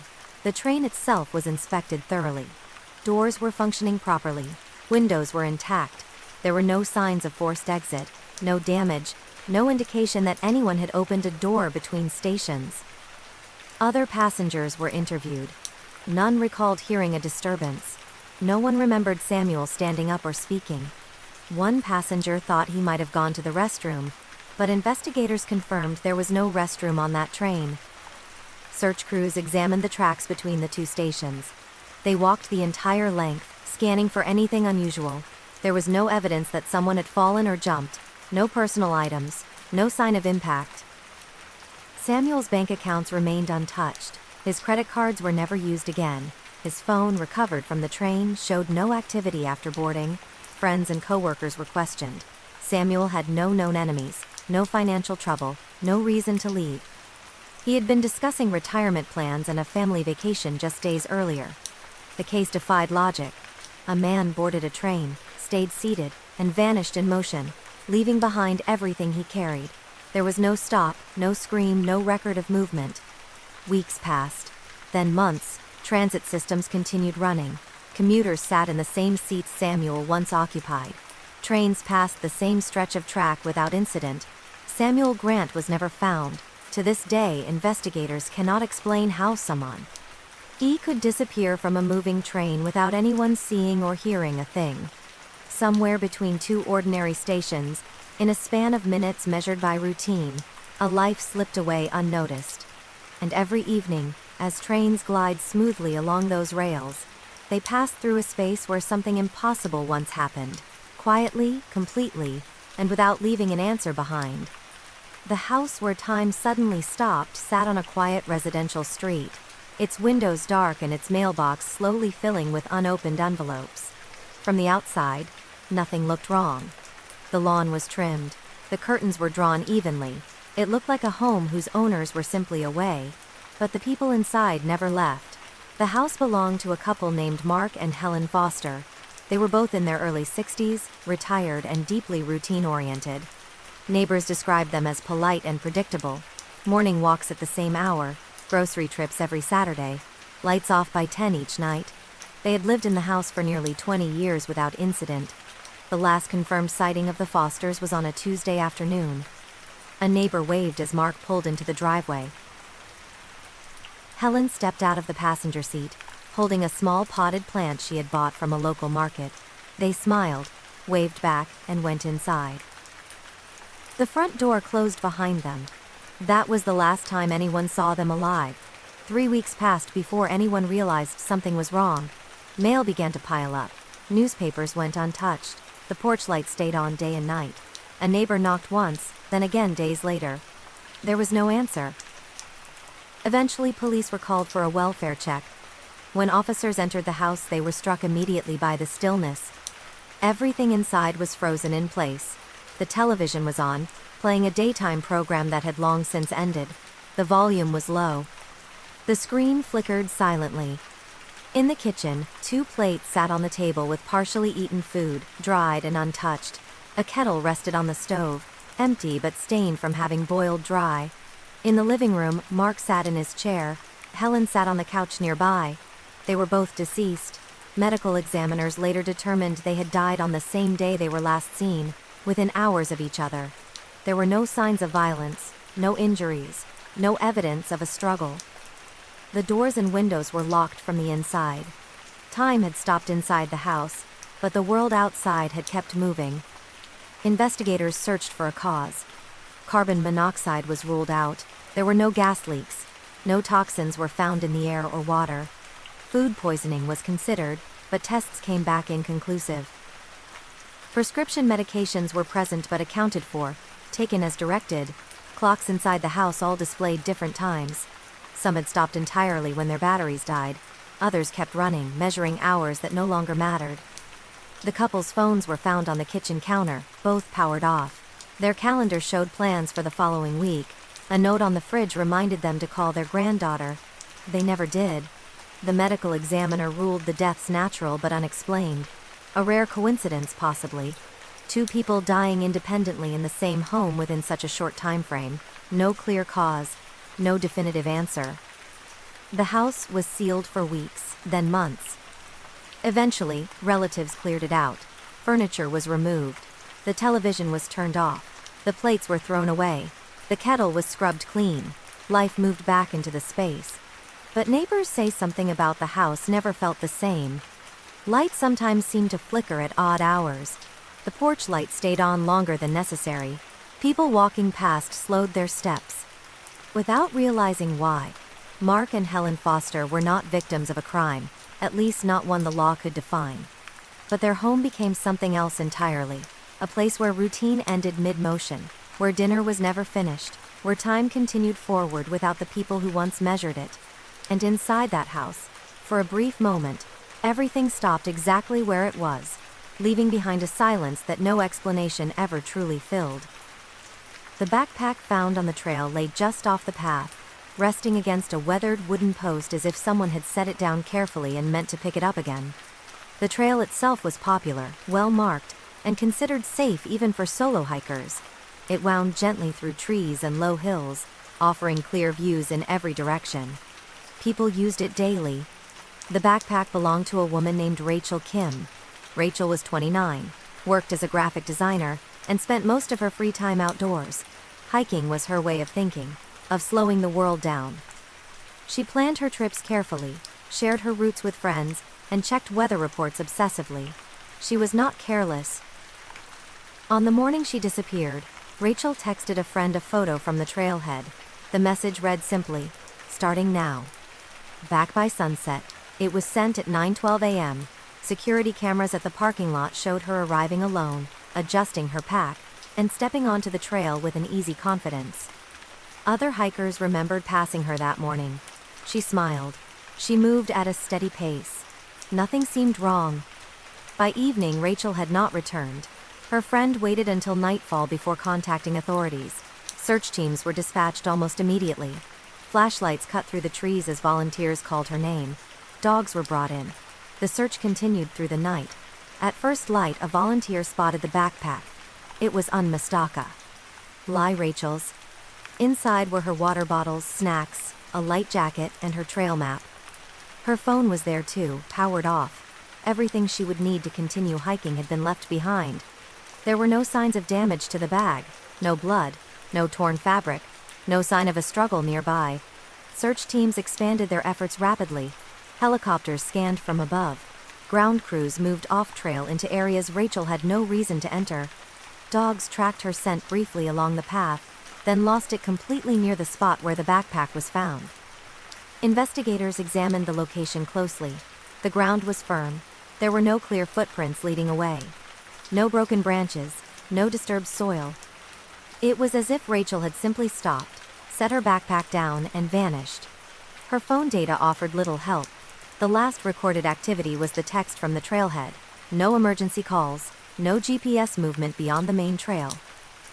The train itself was inspected thoroughly. Doors were functioning properly. Windows were intact. There were no signs of forced exit, no damage, no indication that anyone had opened a door between stations. Other passengers were interviewed. None recalled hearing a disturbance. No one remembered Samuel standing up or speaking. One passenger thought he might have gone to the restroom, but investigators confirmed there was no restroom on that train. Search crews examined the tracks between the two stations. They walked the entire length, scanning for anything unusual. There was no evidence that someone had fallen or jumped, no personal items, no sign of impact. Samuel's bank accounts remained untouched. His credit cards were never used again. His phone, recovered from the train, showed no activity after boarding. Friends and coworkers were questioned. Samuel had no known enemies, no financial trouble, no reason to leave. He had been discussing retirement plans and a family vacation just days earlier. The case defied logic. A man boarded a train, stayed seated, and vanished in motion, leaving behind everything he carried. There was no stop, no scream, no record of movement. Weeks passed. Then months. Transit systems continued running. Commuters sat in the same seats Samuel once occupied. Trains passed the same stretch of track without incident. Samuel Grant was never found. To this day, investigators cannot explain how someone could disappear from a moving train without anyone seeing or hearing a thing. Somewhere between two ordinary stations, in a span of minutes measured by routine, a life slipped away unnoticed. And every evening, as trains glide smoothly along those rails, they pass through a space where something impossible once happened, quietly, completely, and without leaving an answer behind. The house where time suddenly stopped sat on a quiet residential street, its windows dark and its mailbox slowly filling with unopened envelopes. From the outside, nothing looked wrong. The lawn was trimmed. The curtains were drawn evenly. It looked like a home whose owners were simply away. But the people inside never left. The house belonged to a couple named Mark and Helen Foster. They were both in their early 60s, retired and deeply routine-oriented. Neighbors described them as polite and predictable. Morning walks at the same hour, grocery trips every Saturday, lights off by 10 each night. They had lived in the house for nearly 20 years without incident. The last confirmed sighting of the Fosters was on a Tuesday afternoon. A neighbor waved as Mark pulled into the driveway. Helen stepped out of the passenger seat, holding a small potted plant she had bought from a local market. They smiled, waved back, and went inside. The front door closed behind them. That was the last time anyone saw them alive. 3 weeks passed before anyone realized something was wrong. Mail began to pile up. Newspapers went untouched. The porch light stayed on day and night. A neighbor knocked once, then again days later. There was no answer. Eventually, police were called for a welfare check. When officers entered the house, they were struck immediately by the stillness. Everything inside was frozen in place. The television was on, playing a daytime program that had long since ended. The volume was low. The screen flickered silently. In the kitchen, 2 plates sat on the table with partially eaten food, dried and untouched. A kettle rested on the stove, empty but stained from having boiled dry. In the living room, Mark sat in his chair. Helen sat on the couch nearby. They were both deceased. Medical examiners later determined they had died on the same day they were last seen, within hours of each other. There were no signs of violence, no injuries, no evidence of a struggle. The doors and windows were locked from the inside. Time had stopped inside the house, but the world outside had kept moving. Investigators searched for a cause. Carbon monoxide was ruled out. There were no gas leaks. No toxins were found in the air or water. Food poisoning was considered, but tests came back inconclusive. Prescription medications were present but accounted for, taken as directed. Clocks inside the house all displayed different times. Some had stopped entirely when their batteries died. Others kept running, measuring hours that no longer mattered. The couple's phones were found on the kitchen counter, both powered off. Their calendar showed plans for the following week. A note on the fridge reminded them to call their granddaughter. They never did. The medical examiner ruled the deaths natural but unexplained. A rare coincidence, possibly. Two people dying independently in the same home within such a short time frame. No clear cause. No definitive answer. The house was sealed for weeks, then months. Eventually, relatives cleared it out. Furniture was removed. The television was turned off. The plates were thrown away. The kettle was scrubbed clean. Life moved back into the space. But neighbors say something about the house never felt the same. Light sometimes seemed to flicker at odd hours. The porch light stayed on longer than necessary. People walking past slowed their steps. Without realizing why, Mark and Helen Foster were not victims of a crime, at least not one the law could define. But their home became something else entirely. A place where routine ended mid-motion, where dinner was never finished, where time continued forward without the people who once measured it. And inside that house, for a brief moment, everything stopped exactly where it was, leaving behind a silence that no explanation ever truly filled. The backpack found on the trail lay just off the path, resting against a weathered wooden post as if someone had set it down carefully and meant to pick it up again. The trail itself was popular, well marked, and considered safe even for solo hikers. It wound gently through trees and low hills, offering clear views in every direction. People used it daily. The backpack belonged to a woman named Rachel Kim. Rachel was 29, worked as a graphic designer, and spent most of her free time outdoors. Hiking was her way of thinking, of slowing the world down. She planned her trips carefully, shared her routes with friends, and checked weather reports obsessively. She was not careless. On the morning she disappeared, Rachel texted a friend a photo from the trailhead. The message read simply, "Starting now." Back by sunset. It was sent at 9:12 a.m. Security cameras at the parking lot showed her arriving alone, adjusting her pack, and stepping onto the trail with an easy confidence. Other hikers remembered passing her that morning. She smiled. She moved at a steady pace. Nothing seemed wrong. By evening, Rachel had not returned. Her friend waited until nightfall before contacting authorities. Search teams were dispatched almost immediately. Flashlights cut through the trees as volunteers called her name. Dogs were brought in. The search continued through the night. At first light, a volunteer spotted the backpack. It was unmistaka. Lie Rachel's. Inside were her water bottles, snacks, a light jacket, and her trail map. Her phone was there too, powered off. Everything she would need to continue hiking had been left behind. There were no signs of damage to the bag, no blood, no torn fabric, no sign of a struggle nearby. Search teams expanded their efforts rapidly. Helicopters scanned from above. Ground crews moved off-trail into areas Rachel had no reason to enter. Dogs tracked her scent briefly along the path, then lost it completely near the spot where the backpack was found. Investigators examined the location closely. The ground was firm. There were no clear footprints leading away. No broken branches, no disturbed soil. It was as if Rachel had simply stopped, set her backpack down, and vanished. Her phone data offered little help. The last recorded activity was the text from the trailhead. No emergency calls, no GPS movement beyond the main trail.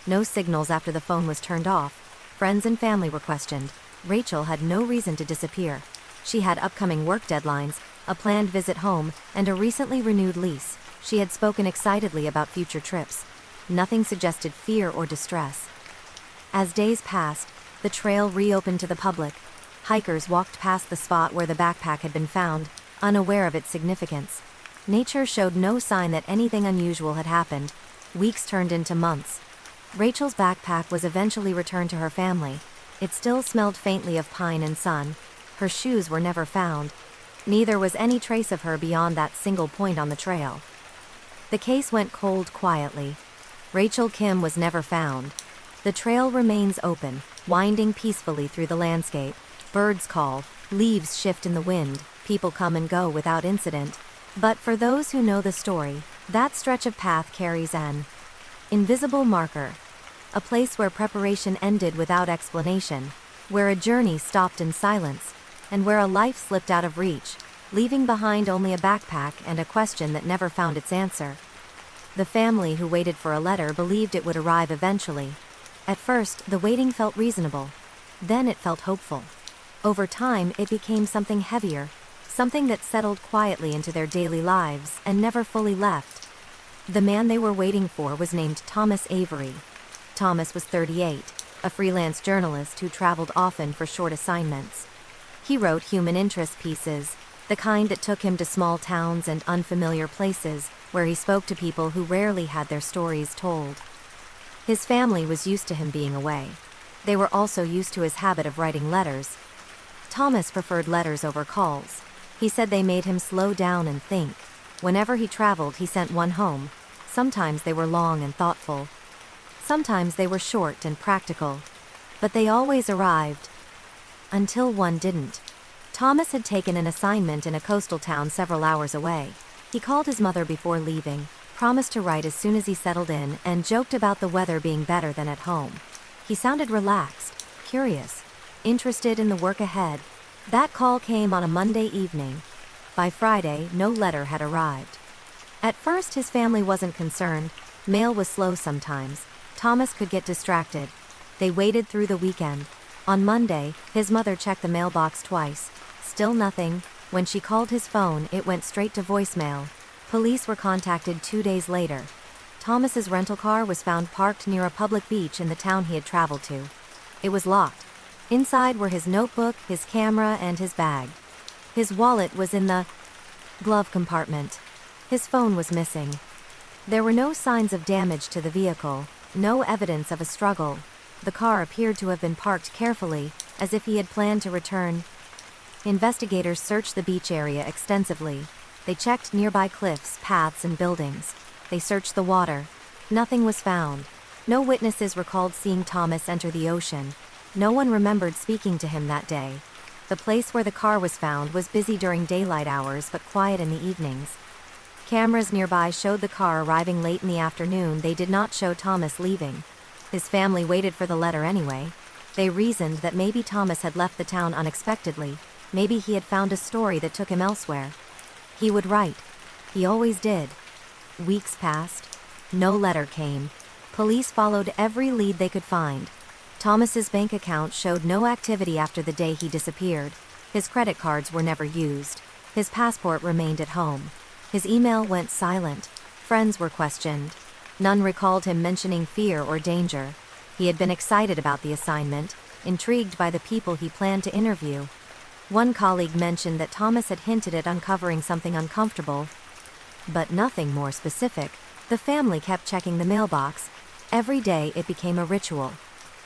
No signals after the phone was turned off. Friends and family were questioned. Rachel had no reason to disappear. She had upcoming work deadlines, a planned visit home, and a recently renewed lease. She had spoken excitedly about future trips. Nothing suggested fear or distress. As days passed, The trail reopened to the public. Hikers walked past the spot where the backpack had been found, unaware of its significance. Nature showed no sign that anything unusual had happened. Weeks turned into months. Rachel's backpack was eventually returned to her family. It still smelled faintly of pine and sun. Her shoes were never found. Neither was any trace of her beyond that single point on the trail. The case went cold quietly. Rachel Kim was never found. The trail remains open, winding peacefully through the landscape. Birds call, leaves shift in the wind, people come and go without incident. But for those who know the story, that stretch of path carries an invisible marker. A place where preparation ended without explanation, where a journey stopped in silence, and where a life slipped out of reach, leaving behind only a backpack and a question that never found its answer. The family who waited for a letter believed it would arrive eventually. At first, the waiting felt reasonable. Then it felt hopeful. Over time, it became something heavier, something that settled quietly into their daily lives and never fully left. The man they were waiting for was named Thomas Avery. Thomas was 38, a freelance journalist who traveled often for short assignments. He wrote human interest pieces, the kind that took him to small towns and unfamiliar places, where he spoke to people who rarely had their stories told. His family was used to him being away. They were also used to his habit of writing letters. Thomas preferred letters over calls. He said they made him slow down and think. Whenever he traveled, he sent one home. Sometimes they were long and thoughtful. Sometimes they were short and practical. But they always arrived. Until one didn't. Thomas had taken an assignment in a coastal town several hours away. He called his mother before leaving, promised to write as soon as he settled in, and joked about the weather being better than at home. He sounded relaxed, curious, interested in the work ahead. That call came on a Monday evening. By Friday, no letter had arrived. At first, his family wasn't concerned. Mail was slow sometimes. Thomas could get distracted. They waited through the weekend. On Monday, his mother checked the mailbox twice. Still nothing. When she called his phone, it went straight to voicemail. Police were contacted 2 days later. Thomas's rental car was found parked near a public beach in the town he had traveled to. It was locked. Inside were his notebook, his camera, and his bag. His wallet was in the glove compartment. His phone was missing. There were no signs of damage to the vehicle, no evidence of a struggle. The car appeared to have been parked carefully, as if he had planned to return. Investigators searched the beach area extensively. They checked nearby cliffs, paths, and buildings. They searched the water. Nothing was found. No witnesses recalled seeing Thomas enter the ocean. No one remembered speaking to him that day. The place where the car was found was busy during daylight hours but quiet in the evenings. Cameras nearby showed the car arriving late in the afternoon. They did not show Thomas leaving. His family waited for the letter anyway. They reasoned that maybe Thomas had left the town unexpectedly. Maybe he had found a story that took him elsewhere. He would write. He always did. Weeks passed. No letter came. Police followed every lead they could find. Thomas's bank account showed no activity after the day he disappeared. His credit cards were never used. His passport remained at home. His email went silent. Friends were questioned. None recalled him mentioning fear or danger. He had been excited about the assignment, intrigued by the people he planned to interview. One colleague mentioned that Thomas had hinted at uncovering something uncomfortable, but nothing more specific. The family kept checking the mailbox. Every day it became a ritual.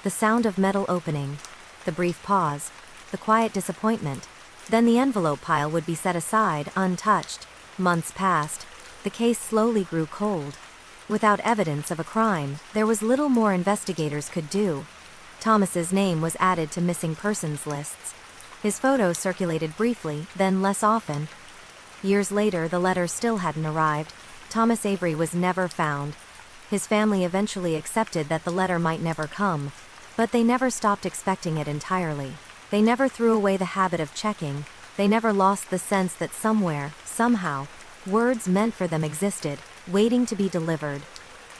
The sound of metal opening, the brief pause, the quiet disappointment. Then the envelope pile would be set aside, untouched. Months passed. The case slowly grew cold. Without evidence of a crime, there was little more investigators could do. Thomas's name was added to missing persons lists. His photo circulated briefly, then less often. Years later, the letter still hadn't arrived. Thomas Avery was never found. His family eventually accepted that the letter might never come, but they never stopped expecting it entirely. They never threw away the habit of checking. They never lost the sense that somewhere, somehow, words meant for them existed, waiting to be delivered.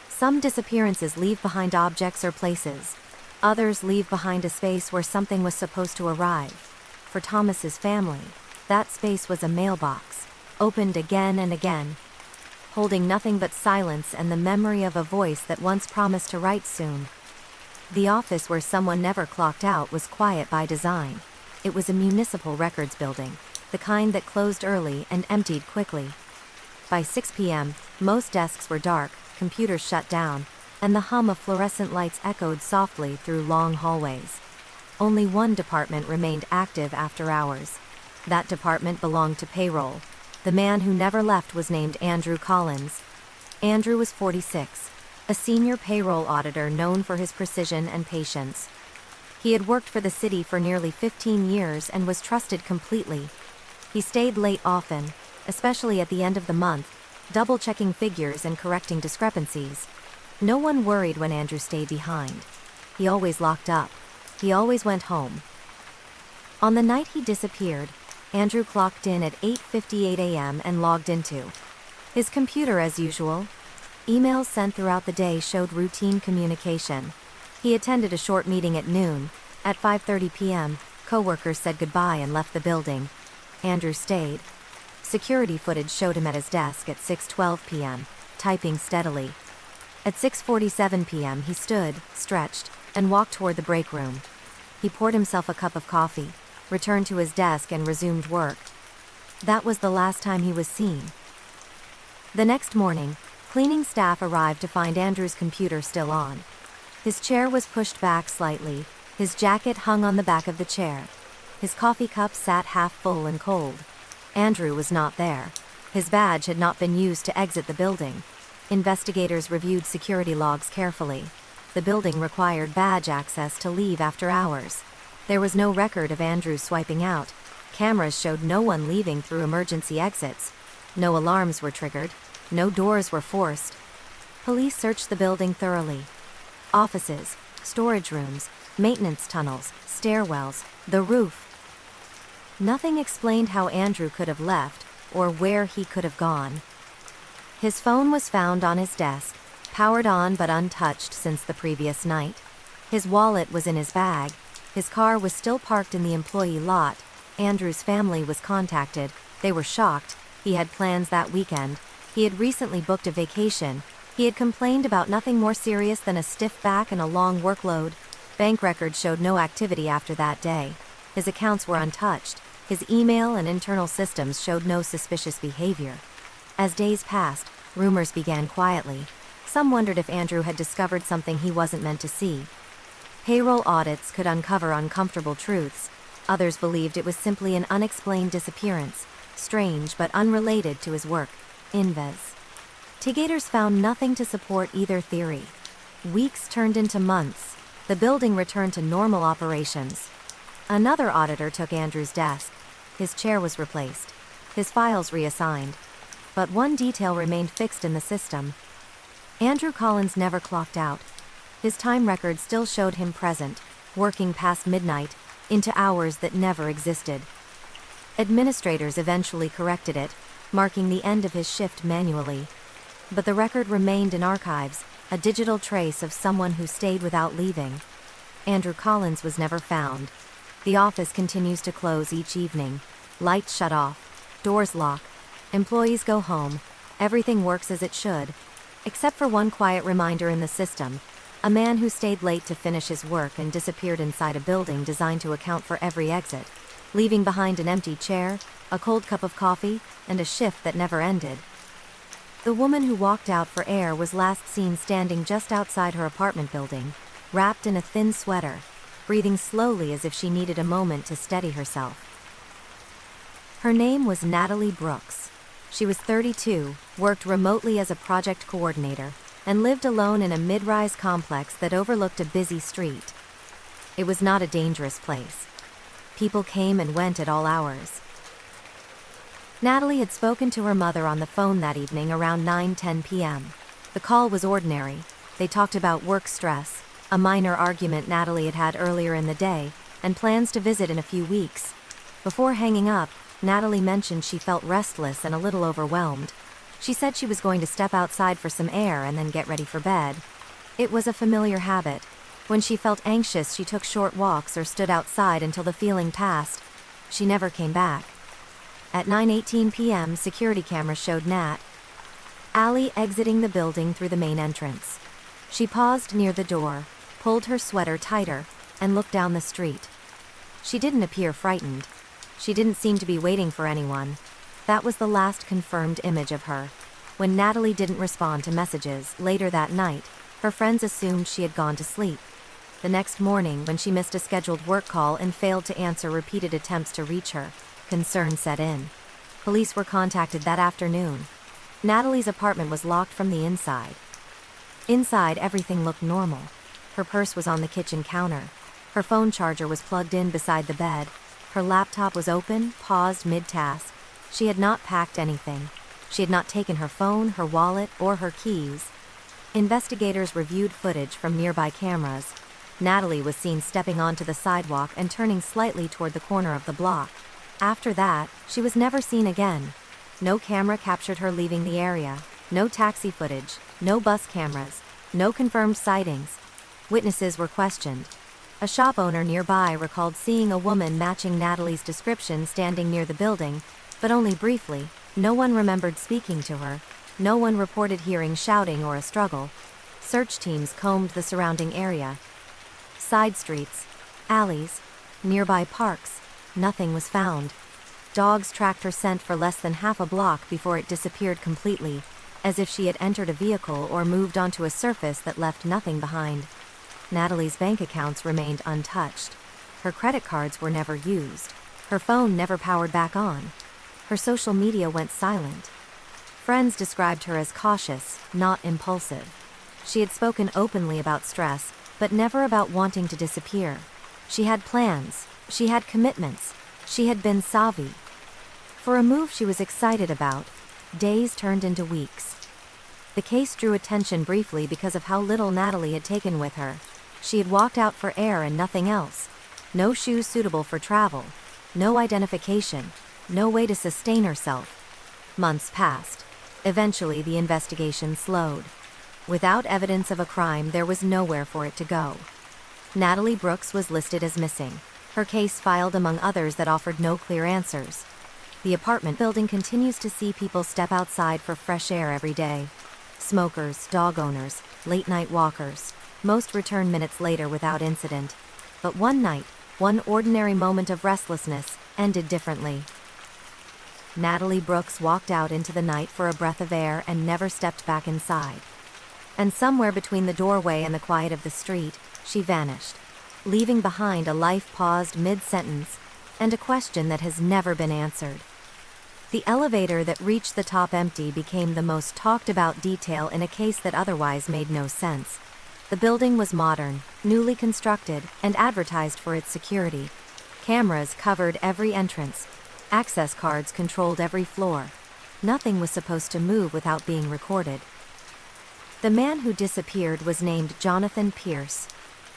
Some disappearances leave behind objects or places. Others leave behind a space where something was supposed to arrive. For Thomas's family, that space was a mailbox, opened again and again, holding nothing but silence and the memory of a voice that once promised to write soon. The office where someone never clocked out was quiet by design. It was a municipal records building, the kind that closed early and emptied quickly. By 6 p.m., most desks were dark, computers shut down, and the hum of fluorescent lights echoed softly through long hallways. Only one department remained active after hours. That department belonged to payroll. The man who never left was named Andrew Collins. Andrew was 46, a senior payroll auditor known for his precision and patience. He had worked for the city for nearly 15 years and was trusted completely. He stayed late often, especially at the end of the month, double-checking figures and correcting discrepancies. No one worried when Andrew stayed behind. He always locked up. He always went home. On the night he disappeared, Andrew clocked in at 8:58 a.m. and logged into his computer as usual. Emails sent throughout the day showed routine communication. He attended a short meeting at noon. At 5:30 p.m., coworkers said goodbye and left the building. Andrew stayed. Security footage showed him at his desk at 6:12 p.m., typing steadily. At 6:47 p.m. he stood, stretched, and walked toward the break room. He poured himself a cup of coffee, returned to his desk and resumed work. That was the last time he was seen. The next morning, cleaning staff arrived to find Andrew's computer still on. His chair was pushed back slightly, his jacket hung on the back of the chair. His coffee cup sat half full and cold. Andrew was not there. His badge had not been used to exit the building. Investigators reviewed security logs carefully. The building required badge access to leave after hours. There was no record of Andrew swiping out. Cameras showed no one leaving through emergency exits. No alarms were triggered. No doors were forced. Police searched the building thoroughly. Offices, storage rooms, maintenance tunnels, stairwells, the roof. Nothing explained how Andrew could have left, or where he could have gone. His phone was found on his desk, powered on but untouched since the previous night. His wallet was in his bag. His car was still parked in the employee lot. Andrew's family was contacted. They were shocked. He had plans that weekend. He had recently booked a vacation. He had complained about nothing more serious than a stiff back and a long workload. Bank records showed no activity after that day. His accounts were untouched. His email and internal systems showed no suspicious behavior. As days passed, rumors began quietly. Some wondered if Andrew had discovered something he wasn't meant to see. Payroll audits could uncover uncomfortable truths. Others believed it was simply an unexplained disappearance, strange but unrelated to his work. Investigators found nothing to support either theory. Weeks turned into months. The building returned to normal operations. Another auditor took Andrew's desk. His chair was replaced. His files reassigned. But one detail remained fixed in the system. Andrew Collins never clocked out. His time record still showed him present, working past midnight, into hours that never existed. Administrators eventually corrected it, marking the end of his shift manually. But the record remained in archives, a digital trace of someone who stayed without leaving. Andrew Collins was never found. The office continues to close each evening. Lights shut off. Doors lock. Employees go home. Everything works as it should. Except for one quiet reminder in the system. A man who stayed late to finish his work and disappeared inside a building designed to account for every exit, leaving behind an empty chair, a cold cup of coffee, and a shift that never ended. The woman who walked out for air was last seen standing just outside her apartment building, wrapped in a thin sweater, breathing slowly as if she needed a moment to steady herself. Her name was Natalie Brooks. She was 32, worked remotely as a project coordinator, and lived alone in a mid-rise complex that overlooked a busy street. It was not a dangerous place. People came and went at all hours. Natalie had spoken to her mother on the phone that evening around 9:10 p.m. The call was ordinary. They talked about work stress, a minor argument Natalie had had earlier in the day, and plans to visit in a few weeks. Before hanging up, Natalie mentioned she felt restless and a little overwhelmed. She said she was going to step outside for some air and then get ready for bed. It was a familiar habit. When she felt anxious, she took short walks or stood outside until the feeling passed. She never came back. At 9:18 p.m., security cameras showed Nat Ali exiting the building through the main entrance. She paused near the door, pulled her sweater tighter, and looked down the street. She didn't appear frightened. She didn't seem to be waiting for anyone. That was the last confirmed image of her. When Natalie didn't respond to messages later that night, her friends assumed she had gone to sleep. The next morning, when she missed a scheduled work call and failed to answer repeated attempts to reach her, concern set in. Police were contacted that afternoon. Natalie's apartment was locked from the inside. Inside, everything looked normal. Her purse was on the kitchen counter. Her phone charger was plugged in beside the bed. Her laptop was open, paused mid-task. She had not packed anything. She had not taken her phone, her wallet, or her keys. Investigators reviewed footage from nearby cameras. Natalie was seen stepping onto the sidewalk and turning slightly toward the corner of the block. After that, she was never seen again. No camera captured her leaving the area. No taxi footage. No bus cameras. No confirmed sightings. Witnesses were questioned. A shop owner nearby recalled seeing a woman matching Natalie's description standing near the building, but only briefly. No one remembered speaking to her. No one reported hearing shouting or a struggle. Search teams combed the surrounding area. Side streets, alleys, nearby parks, nothing was found. Dogs tracked her scent for less than half a block before it disappeared completely, as if she had entered a vehicle or moved onto a surface that left nothing behind. Natalie's bank accounts remained untouched. Her credit cards were never used. Her phone never powered back on. Her social media went silent. Friends described her as cautious, not impulsive. She had spoken openly about stress, but never about wanting to disappear. She had plans. She had commitments. She had been savvy. For a move she was excited about, days turned into weeks. The case drew attention briefly because of how little Natalie had taken with her. She had walked out for air and nothing else. No shoes suitable for travel. No identification. No way to sustain herself. Months passed. Eventually, the investigation slowed. Without evidence of a crime, there was nowhere for it to go. Natalie Brooks was listed as missing. Her case filed among others that offered no clear answers. The apartment building continues to see people step outside for fresh air every day. Smokers, dog owners, late-night walkers. Most return minutes later without incident. But one night, one ordinary moment of restlessness, ended differently. Natalie Brooks walked out into the night for a breath of air and never stepped back inside. And somewhere between the doorway and the quiet of the street, she vanished, leaving behind a life paused mid-sentence and a question that has never been answered. The elevator that reached the top empty became the most talked about detail in a case that otherwise made no sense. The building was modern, newly constructed, and advertised for its security. Cameras covered every entrance. Access cards controlled every floor. Nothing was supposed to move without being recorded. The man who disappeared was named Jonathan Pierce.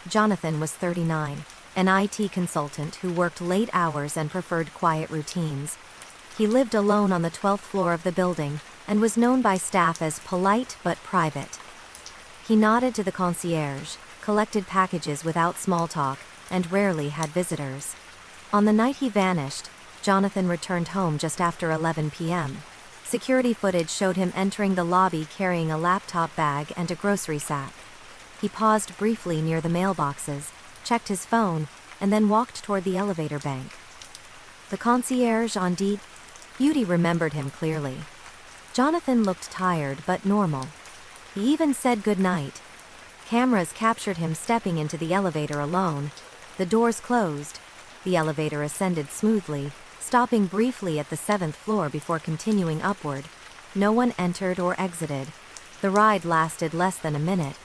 Jonathan was 39, an IT consultant who worked late hours and preferred quiet routines. He lived alone on the 12th floor of the building and was known by staff as polite but private. He nodded to the concierge, collected packages without small talk, and rarely had visitors. On the night he vanished, Jonathan returned home just after 11 p.m. Security footage showed him entering the lobby carrying a laptop bag and a grocery sack. He paused briefly near the mailboxes, checked his phone, and then walked toward the elevator bank. The concierge on duty remembered him clearly. Jonathan looked tired but normal. He even said goodnight. Cameras captured him stepping into the elevator alone. The doors closed. The elevator ascended smoothly, stopping briefly at the 7th floor before continuing upward. No one entered or exited. The ride lasted less than a minute.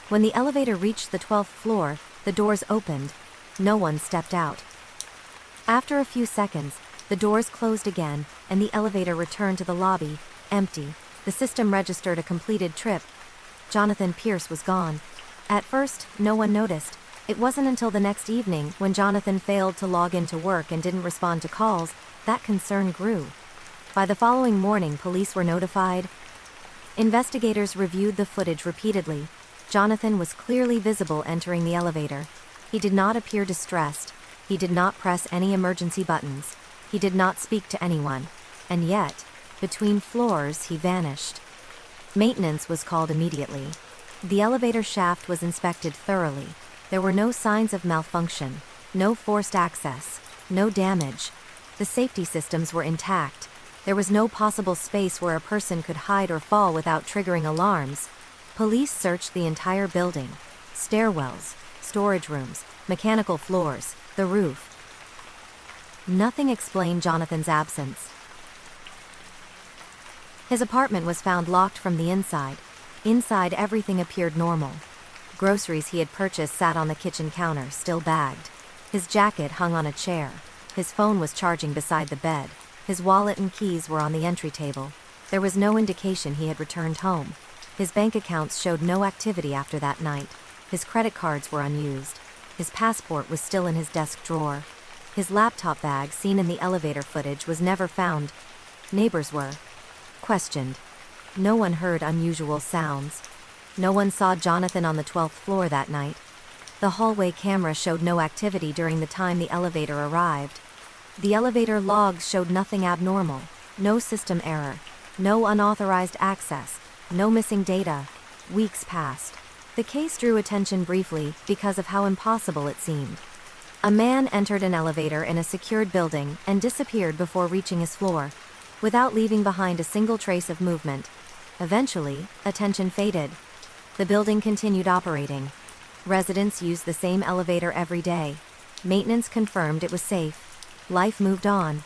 When the elevator reached the 12th floor, the doors opened. No one stepped out. After a few seconds, the doors closed again, and the elevator returned to the lobby, empty. The system registered a completed trip. Jonathan Pierce was gone. At first, no one noticed. It wasn't until the next evening, when Jonathan failed to log into work and didn't respond to calls, that concern grew. By the following morning, police were notified. Investigators reviewed the footage repeatedly. Jonathan was clearly visible entering the elevator. He did not appear distressed. He did not press any emergency buttons. He did not speak to anyone. And yet, between floors, he vanished. Maintenance was called immediately. The elevator shaft was inspected thoroughly. There were no signs of malfunction, no forced access, no damage. The safety systems were intact. There was no possible space where a person could hide or fall without triggering alarms. Police searched the entire building. Stairwells, storage rooms, mechanical floors, the roof. Nothing explained Jonathan's absence. His apartment was found locked from the inside. Inside, everything appeared normal. Groceries he had purchased sat on the kitchen counter, still bagged. His jacket hung on a chair. His phone was charging beside the bed. His wallet and keys were on the entry table. There was no indication he had returned home. His bank accounts showed no activity after that night. His credit cards were unused. His passport was still in his desk drawer. His laptop bag, seen in the elevator footage, was never found. Neighbors were questioned. No one heard unusual sounds. No one saw Jonathan on the 12th floor that night. The hallway camera showed no activity during the time the elevator arrived. The elevator logs showed nothing abnormal. No system error. No unauthorized access. No missing data. Weeks passed. The case drew attention briefly because of how impossible it seemed. A man entered an elevator in a secured building and disappeared before reaching his floor, without leaving behind a single trace of movement. Eventually, attention faded. The building continued operating. Residents used the same elevator every day. Maintenance confirmed it was safe. Life moved on.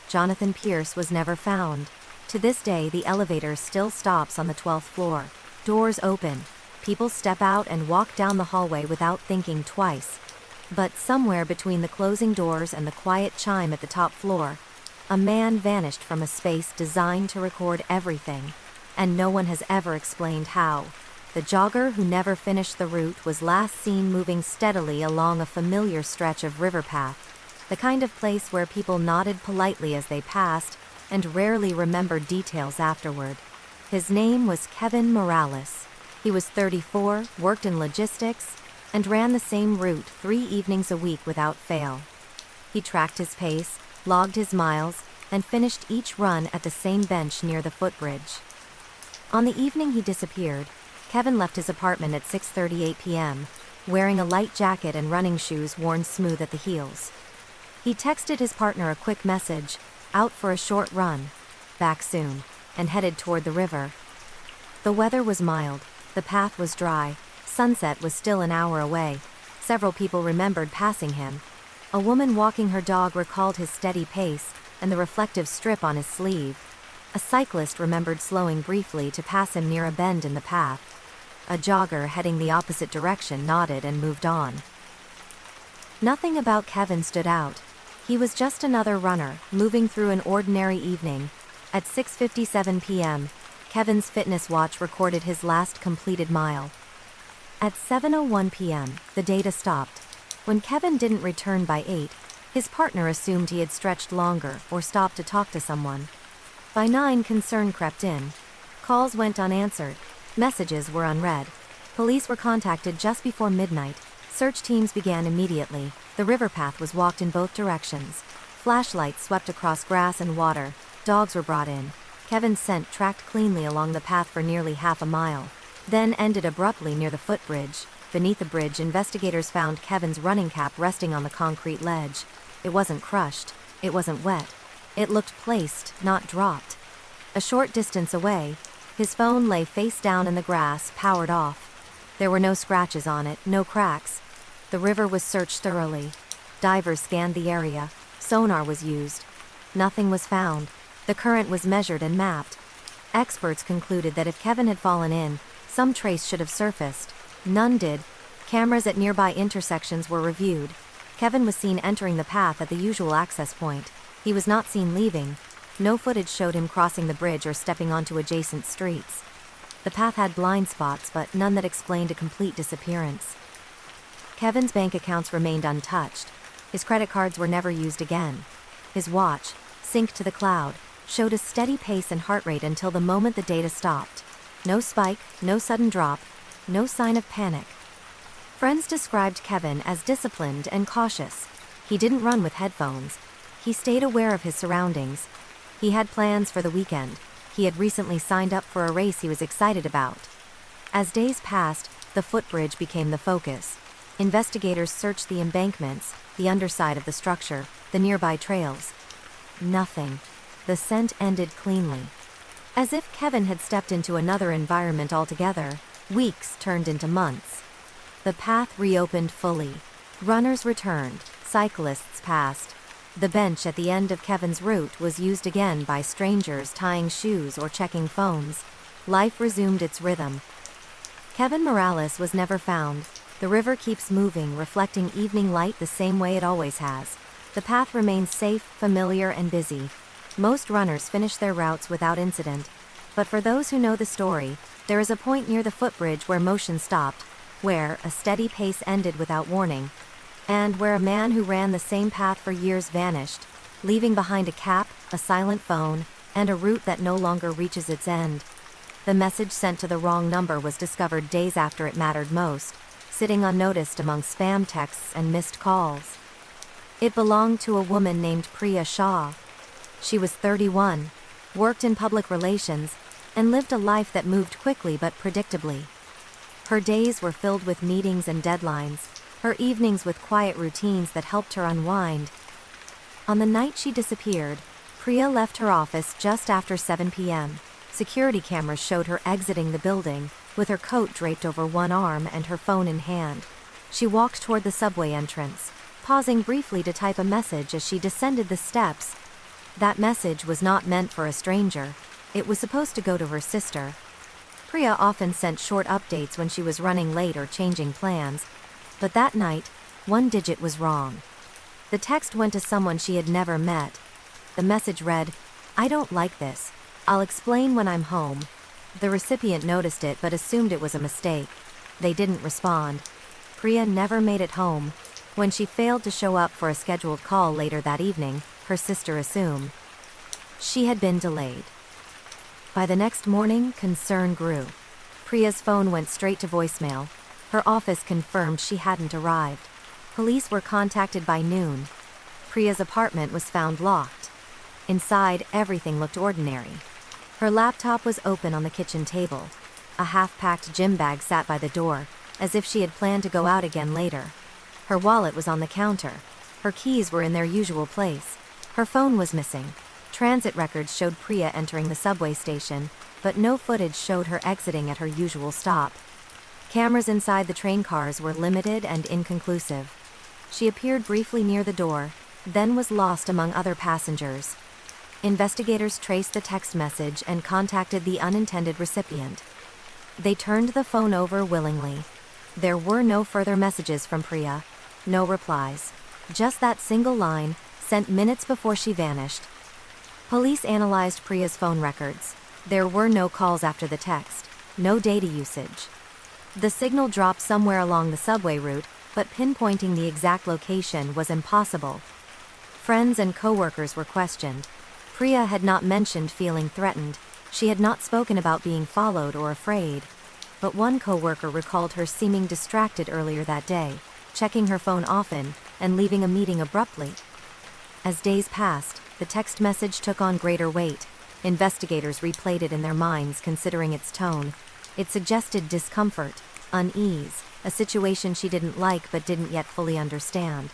Jonathan Pierce was never found. To this day, the elevator still stops on the 12th floor. Doors open. People step out and walk down the hallway without thinking twice. But somewhere between the closing doors and the quiet chime at the top floor, a man vanished from a space designed to record everything, and no one has ever explained how. The jogger who never finished the route was last seen moving steadily along a familiar stretch of river path, the kind of place where people nodded politely as they passed and rarely remembered details afterward. His name was Kevin Morales. He was 34, worked in logistics, and ran the same route 3 evenings a week without fail. He tracked his pace, logged his miles, and finished each run at the same bench near the footbridge. On the evening he disappeared, Kevin left his apartment at 6:38 p.m., wearing a light jacket and running shoes worn smooth at the heels. He texted his partner a quick message, "Out for a short run, back soon," and headed toward the river. The weather was mild, the path was dry, sunset was still an hour away. Several people remembered passing him. A woman walking her dog recalled his steady pace and the reflective strip on his sleeve. A cyclist remembered slowing briefly to pass him near a bend in the path. A jogger heading the opposite direction nodded and moved on. Nothing about Kevin stood out. He was just another runner, moving through an ordinary evening. At 6:57 p.m., Kevin's fitness watch recorded his last completed mile. At 7:01 p.m., the data stopped. When Kevin didn't return by 8, his partner assumed he had stretched longer or stopped to talk to someone. By 9, concern crept in. Calls went unanswered. Messages were unread. Police were contacted just before midnight. Search teams began immediately. The river path was walked in both directions. Flashlights swept across grass and water. Dogs were brought in. Kevin's scent tracked cleanly along the path for nearly half a mile, then ended abruptly near the footbridge. Beneath the bridge, investigators found Kevin's running cap resting on the concrete ledge. It wasn't crushed. It wasn't wet. It looked placed, not dropped. A short distance away, his phone lay face down in the grass, powered off. There were no scratches on it, no cracks. The river was searched thoroughly. Divers scanned the area. Sonar was used. Nothing was found. The current was measured and mapped. Experts concluded that if Kevin had fallen in, some trace should have surfaced. None did. Cameras at nearby intersections were reviewed. Kevin was seen entering the path at the usual access point. He was not seen leaving. No footage showed him crossing the bridge or stepping onto adjacent streets. The path had blind spots, but none that explained a complete disappearance. Kevin's bank accounts remained untouched. His credit cards were never used again. His watch, synced to the cloud, showed a steady pace and heart rate until the moment the data stopped. No spike, no sudden drop, no sign of panic. Friends described Kevin as disciplined and cautious. He didn't run with headphones. He stayed aware of his surroundings. He had plans for the weekend. He had recently signed up for a race he was excited about. As days passed, the footbridge became the focus. Investigators searched the embankments, the underside of the structure, the nearby trails. Nothing. The scent ended cleanly. As if Kevin had stepped into another environment altogether, weeks turned into months. The path reopened fully. Runners returned, cyclists passed. The bench at the end of Kevin's route was used again by strangers tying shoes or checking phones. Life resumed its rhythm. Kevin Morales was never found. The river keeps moving, reflecting evening light the same way it always has. The path remains safe, familiar, and busy. Most runners finish their routes without incident. But for those who know the story, there is a point near the footbridge where motion stopped, where a steady pace ended without warning, and where a man who ran the same path for years vanished, leaving behind a cap, a silent phone, and a route that no longer reaches its end. The message sent to the wrong number was discovered days after it mattered most, sitting unnoticed among spam texts and missed calls. It belonged to a woman named Priya Shah. She was 31, worked in public relations, and lived a life that moved quickly but predictably. Her days were filled with meetings and deadlines, her evenings with quiet routines that helped her unwind. On the night she disappeared, Priya left her office just after 7 p.m. Security cameras showed her exiting the building, with her coat draped over one arm and her phone in hand. She walked toward the subway entrance, pausing briefly to type a message as she descended the steps. That message was not meant for a stranger. It was supposed to go to her sister. Priya often sent short updates when she was running late or changing plans, but that night, one digit was wrong. The text went to someone she had never met. The message read, "I don't like this. I'll explain when I'm home." The recipient noticed it but assumed it was a mistake. They didn't respond. Priya never made it home. When she failed to show up for a scheduled call later that evening, her sister assumed she had been delayed. By the next morning, concern grew. Priya's phone went straight to voicemail. Her office confirmed she hadn't arrived. Police were contacted by noon. Priya's apartment was found locked. Inside, everything looked ordinary. Her laptop was open on the kitchen table. A half-packed gym bag sat by the door, as if she had planned to go out again later. Her wallet was on the counter. Her keys were in their usual place. Her phone was missing. Transit records showed Priya entering the subway station, but no footage showed her exiting at her usual stop. Cameras inside the train cars were limited and inconclusive. She appeared briefly near the door, then was lost among other passengers. Investigators traced the text message and contacted the unintended recipient. They turned the phone over willingly. There were no further messages from Priya, no replies. Just that single line, sent minutes before she vanished. Police analyzed Priya's phone records. There were no calls after the text, no data usage. The signal dropped somewhere along the subway route, but pinpointing the exact location was impossible. Friends and coworkers were questioned. Priya had not mentioned feeling threatened. She had not spoken about being followed or afraid. But one coworker recalled her seeming distracted earlier that day, checking her phone often, and leaving a meeting abruptly. As days passed, the text message took on greater weight. Investigators replayed it in their minds, considering its tone. It suggested discomfort, unease, a situation she didn't like but didn't yet fully understand.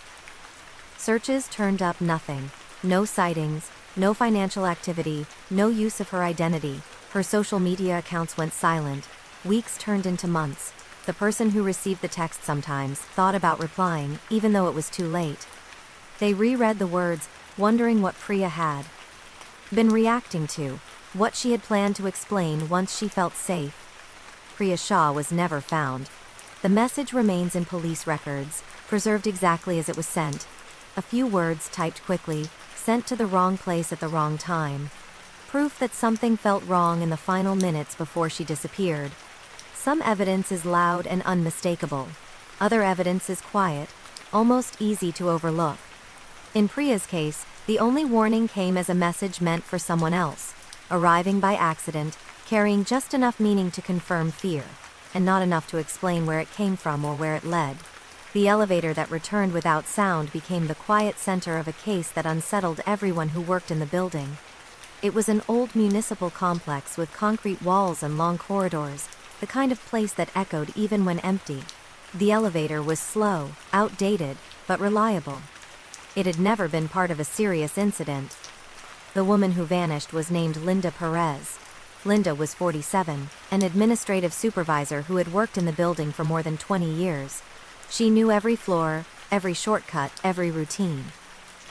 Searches turned up nothing. No sightings, no financial activity, no use of her identity. Her social media accounts went silent. Weeks turned into months. The person who received the text sometimes thought about replying, even though it was too late. They reread the words, wondering what Priya had been reacting to, what she had planned to explain once she felt safe. Priya Shah was never found. The message remains in police records, preserved exactly as it was sent. A few words typed quickly, sent to the wrong place at the wrong time. Proof that something felt wrong in the final minutes before she disappeared. Some evidence is loud and unmistakable. Other evidence is quiet, almost easy to overlook. In Priya's case, the only warning came as a message meant for someone else, arriving by accident, carrying just enough meaning to confirm fear, and not enough to explain where it came from or where it led. The elevator that returned without sound became the quiet center of a case that unsettled everyone who worked in the building. It was an old municipal complex with concrete walls and long corridors. the kind of place that echoed even when empty. The elevator was slow, outdated, but reliable. It had never been part of a serious incident. The woman who vanished was named Linda Perez. Linda was 47, an administrative supervisor who had worked in the building for more than 20 years. She knew every floor, every shortcut, every routine.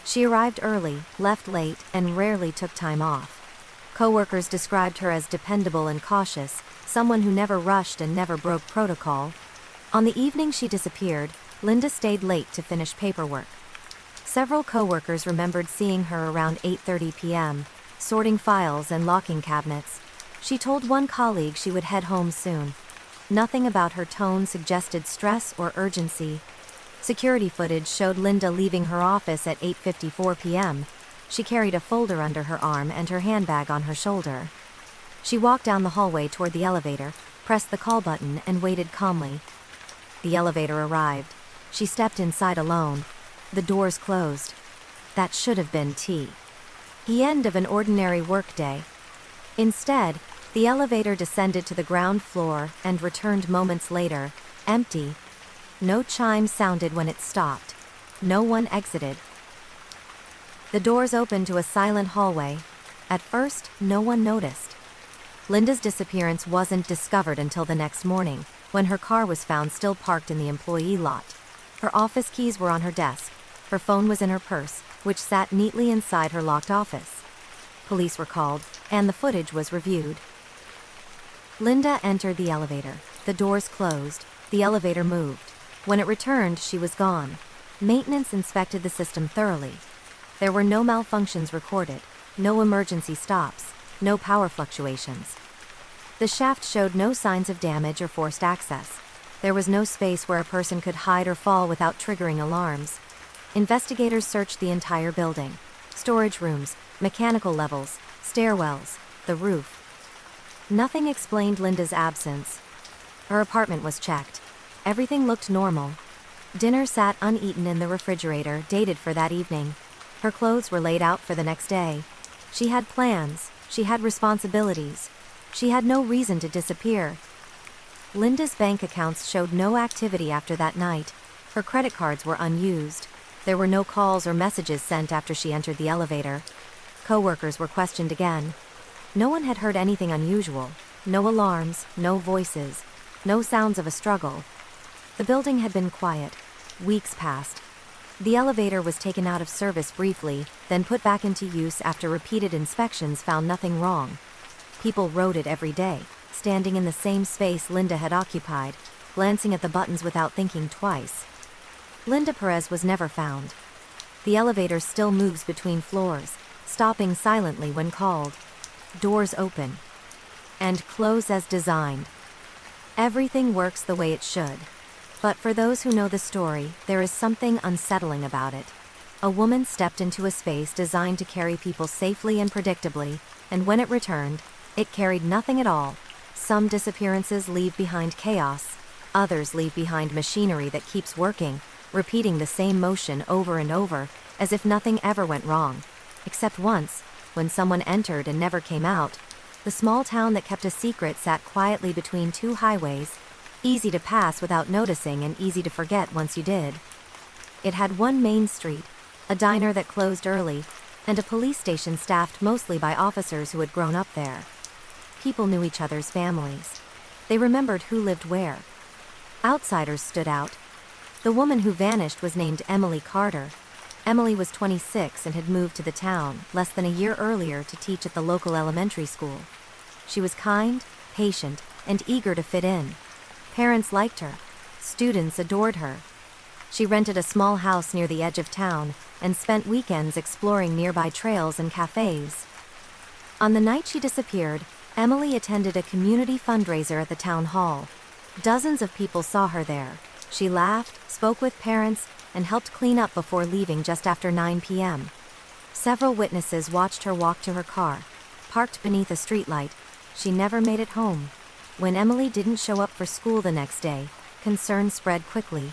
She arrived early, left late, and rarely took time off. Coworkers described her as dependable and cautious, someone who never rushed and never broke protocol. On the evening she disappeared, Linda stayed late to finish paperwork. Several coworkers remembered seeing her around 8:30 p.m., sorting files and locking cabinets. She told one colleague she would head home soon. Nothing about her tone suggested stress or urgency. Security footage showed Linda leaving her office at 8:54 p.m. She carried a folder under her arm and her handbag on her shoulder. She walked down the hallway toward the elevator, pressed the call button, and waited calmly. The elevator arrived. She stepped inside alone. The doors closed. That should have been the end of an ordinary workday. Instead, the elevator descended to the ground floor and returned moments later, empty. No chime sounded when it stopped. No one exited. The doors opened to a silent hallway. At first, no one noticed. Linda's disappearance wasn't discovered until the next morning, when her car was found still parked in the employee lot. Her office keys were on her desk. Her phone was in her purse, which sat neatly inside her locked office. Police were called, and the footage was reviewed. Linda entered the elevator. The doors closed. The elevator moved. When it returned, she was gone. Maintenance inspected the system thoroughly. There were no malfunctions recorded, no emergency stops, no power fluctuations. The shaft showed no signs of damage or forced access. There was no space where a person could hide or fall without triggering alarms. Investigators searched the entire building. Storage rooms, mechanical levels, stairwells, the roof. Nothing explained Linda's absence. Her apartment was checked. Everything looked normal. Dinner sat uneaten in the refrigerator, dated for that evening. Her clothes were laid out for the next day. She had plans. She had responsibilities. She had no reason to disappear. Linda's bank accounts showed no activity after that night. Her credit cards were unused. There were no calls or messages sent after she entered the elevator. Coworkers were questioned again. No one had heard anything unusual. No alarms, no voices, no sounds of a struggle. The building had been quiet. Weeks passed. The elevator was taken out of service briefly, then put back into use after repeated inspections found nothing wrong. People rode it every day, standing in the same space Linda had occupied, glancing at the buttons without thinking twice. Linda Perez was never found. The elevator still moves between floors, stopping silently when called. Doors open and close as designed. Everything works the way it should. But for those who know the story, there is something unsettling about it. A woman stepped into a space designed to carry people safely and predictably, and when it returned, it carried nothing at all. Some disappearances leave behind chaos. Others leave behind machinery that keeps working, repeating the same motion over and over, as if nothing ever went wrong. Except once, when someone entered and never came out. The small town that kept a secret sat quietly between two highways, easy to pass without noticing and easy to forget once you did. It had one main street, a diner that closed early, and a police station staffed mostly by officers who had grown up there. People knew each other's families. They remembered who lived where. Outsiders stood out. The woman who vanished was named Emily Carter. Emily was 26 and had moved to the town less than a year earlier to teach at the local elementary school. She was kind, patient, and eager to fit in. Parents liked her. Students adored her. She rented a small house near the edge of town and spent weekends exploring nearby trails and cafes. On the night she disappeared, Emily attended a community fundraiser at the town hall. Dozens of people saw her there. She laughed, spoke with parents, and helped clean up before leaving just after 9 p.m. Several witnesses watched her walk to her car, parked beneath a streetlight. She never made it home. When Emily didn't show up for school the next day, concern spread quickly.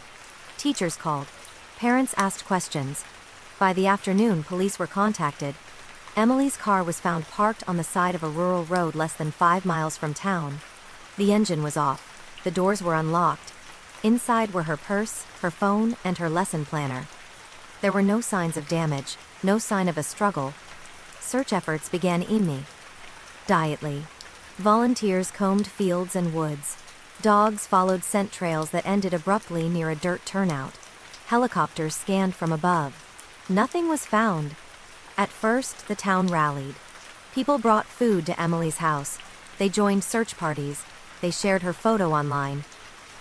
Teachers called. Parents asked questions. By the afternoon, police were contacted. Emily's car was found parked on the side of a rural road less than 5 miles from town. The engine was off. The doors were unlocked. Inside were her purse, her phone, and her lesson planner. There were no signs of damage, no sign of a struggle. Search efforts began immediately. Volunteers combed fields and woods. Dogs followed scent trails that ended abruptly near a dirt turnout. Helicopters scanned from above. Nothing was found. At first, the town rallied. People brought food to Emily's house. They joined search parties. They shared her photo online.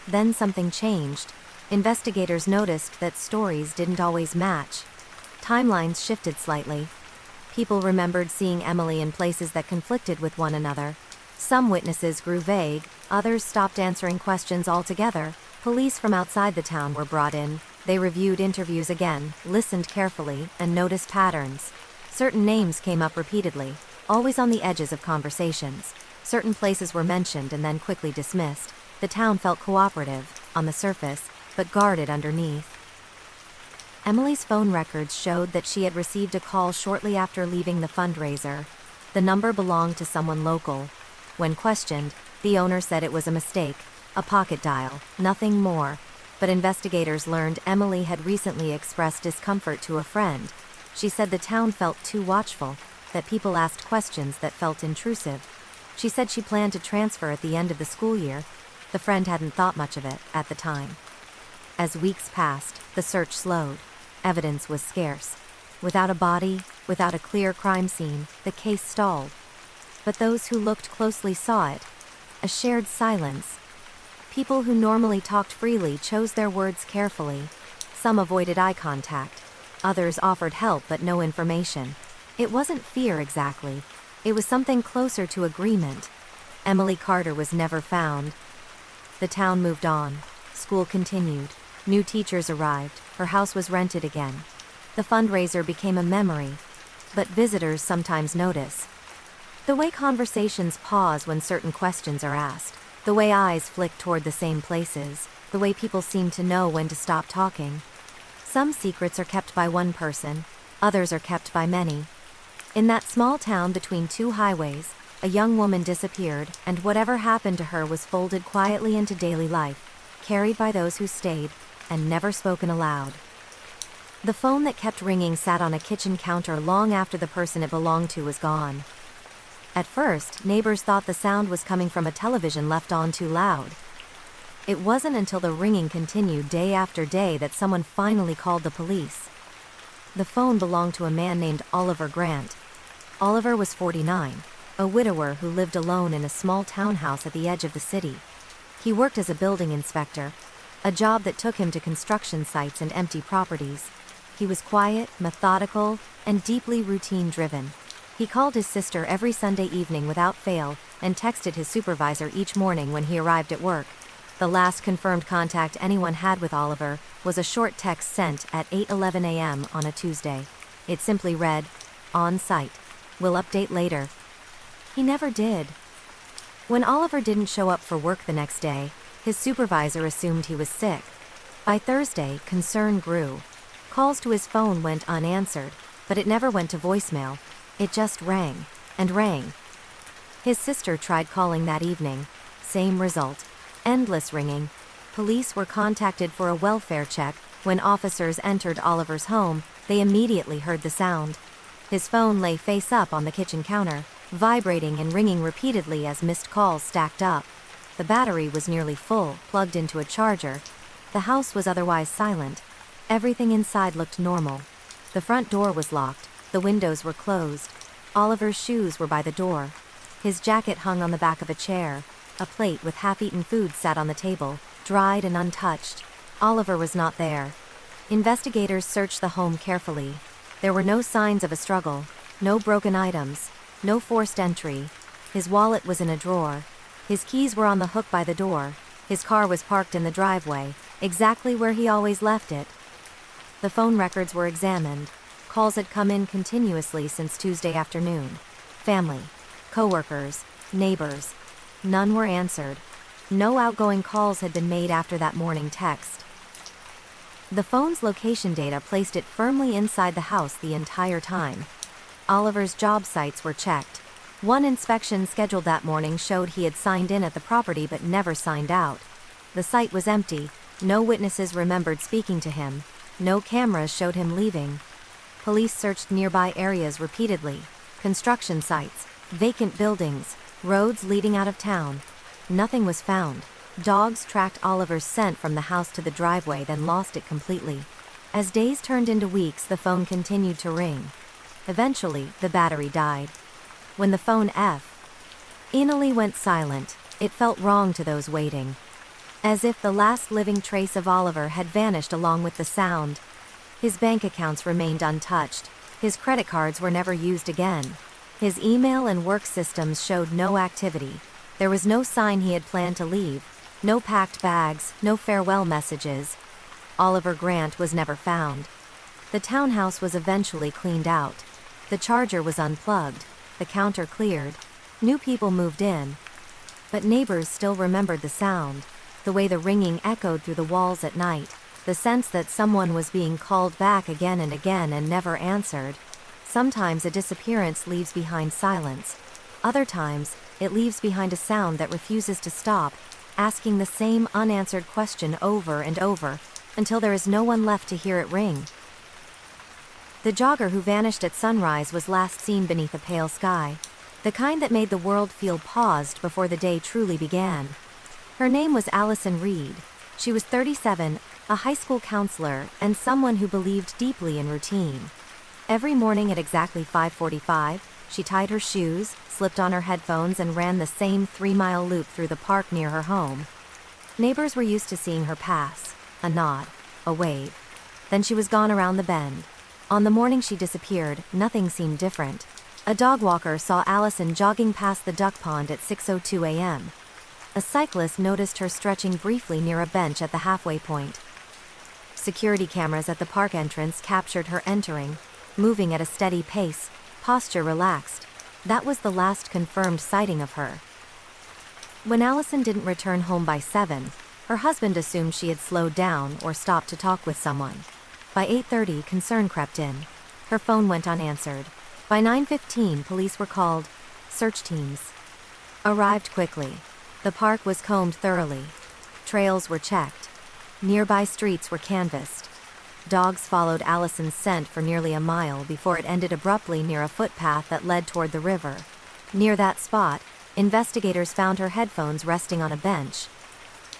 Then something changed. Investigators noticed that stories didn't always match. Timelines shifted slightly. People remembered seeing Emily in places that conflicted with one another. Some witnesses grew vague, others stopped answering questions altogether. Police from outside the town were brought in. They reviewed interviews again, listened carefully, and noticed patterns. Certain names came up repeatedly, always on the edges of conversations. Certain places were mentioned and then quickly dismissed. The town felt cooperative, on the surface, but guarded underneath. Emily's phone records showed that she had received a call shortly after leaving the fundraiser. The number belonged to someone local. When questioned, the owner said it was a mistake, a pocket dial, nothing more. But investigators learned Emily had recently expressed discomfort to a friend. She said the town felt too watchful, that people asked questions that felt intrusive. She said she planned to transfer at the end of the school year. The friend hadn't thought much of it at the time. As weeks passed, the search slowed. Evidence was scarce. Without a body, without a clear crime scene, the case stalled. But those who looked closely saw it. A shared silence. People who normally talked freely chose their words carefully. Some avoided eye contact. Others offered help but no information. It wasn't fear exactly. It was something closer to agreement. Emily Carter was never found. The town moved on. School continued. New teachers arrived. Her house was rented again. The fundraiser became a memory. But visitors sometimes notice. The way conversations pause when certain questions are asked. The way eyes flick toward the same places. The way people seem to know when to stop talking. Some secrets are kept by one person. Others are kept by many. In that small town between two highways, a young woman disappeared, and whatever happened to her was folded quietly into daily life, carried by those who stayed, and never spoken aloud. The phone that kept ringing sat on a kitchen counter long after the person it belonged to was gone. At first, neighbors thought the sound was coming from a television left on too loud. It wasn't until the ringing continued day after day that someone finally called the police. The phone belonged to a man named Oliver Grant. Oliver was 49, a widower who lived alone in a small townhouse at the edge of the city. He worked as a building inspector, a job that took him to construction sites and empty properties. He was quiet, methodical, and deeply routine-driven. He called his sister every Sunday evening without fail, and texted his supervisor each morning when he arrived at work. The last confirmed contact anyone had with Oliver was a short text sent at 8:11 a.m. on a Tuesday. It simply read, "On site. We'll update later." He never did. When Oliver didn't show up for work the next day, his supervisor assumed he was sick. By Thursday, concern grew. Calls to his phone went unanswered, but it never went to voicemail. It just rang, and rang. His sister tried calling that evening. Same result. Endless ringing. Police were contacted for a welfare check. When officers entered Oliver's home, they immediately heard the sound. His phone lay face up on the kitchen counter, vibrating and ringing repeatedly as missed calls stacked up. The battery was nearly full, plugged into a charger. The house was otherwise silent. Everything inside looked normal. The front door was locked. The windows were closed. Oliver's shoes were by the door. His jacket hung on the back of a chair. A plate with half-eaten food sat on the table, dried and untouched. Oliver was not there. Investigators searched the home carefully. There were no signs of a struggle, no broken items, no forced entry. His wallet was in a drawer. His keys were on the hook by the door. His car was parked in the driveway, exactly where he always left it. The phone records were examined. Calls had come in continuously since Tuesday afternoon. Family, coworkers, neighbors. None were answered. No outgoing calls had been made after that morning text. The phone's location data placed it firmly inside the house the entire time. Oliver's job sites were checked. One inspection scheduled that morning showed he had signed in at the property but never signed out. The site was empty, no witnesses remembered speaking to him, no cameras showed him leaving. Police searched nearby areas repeatedly, construction sites, vacant buildings, roads leading out of town. Nothing was found. Dogs tracked Oliver's scent from the house to the driveway, then lost it completely. As days turned into weeks, the phone continued to ring. Eventually, the battery died. When the phone finally went silent, it felt wrong to those waiting. As if the last living trace of Oliver had vanished along with the sound. His bank accounts remained untouched. His credit cards were never used again. His email and work systems showed no activity. There was no sign he had planned to leave. No packed bags, no farewell messages. Oliver Grant was never found. The townhouse was eventually cleaned out. The charger was unplugged. The counter cleared. New people moved in. But neighbors still remembered the sound, the way the ringing echoed through the walls at night, the sense that someone was being called back again and again and never answered. Sometimes a disappearance leaves behind silence. Other times, it leaves behind a sound that refuses to stop, asking the same unanswered question over and over, until there is no one left to hear it ring. The jogger who vanished at sunrise was last seen beneath a pale sky, the kind that made the world feel paused before the day truly began. Her name was Allison Reed. She was 37, a high school counselor, and someone who believed deeply in routine. Every morning at exactly 5:45, she tied her shoes, slipped on her headphones, and ran the same 3-mile loop through the park near her home. Neighbors were used to seeing her pass, a nod, a wave. Then she was gone around the bend. On the morning she disappeared, nothing seemed different. A dog walker saw Allison jogging past the duck pond at 6:02 a.m. A cyclist noticed her stretching briefly near a bench at the halfway point. Security cameras at the park entrance captured her entering, moving at a steady pace, posture relaxed. That was the last confirmed sighting of her. When Allison didn't return home by 7, her husband assumed she had slowed down or stopped to talk with someone. By 8:30, concern crept in. Her phone went unanswered. By 9:15, police were called. Search teams arrived quickly. The park was combed thoroughly. Trails were checked. Nearby streets were canvassed. Dogs followed Allison's scent for nearly a mile before it ended abruptly near a footpath that led toward the river. Near that spot, investigators found her headphones resting on a bench.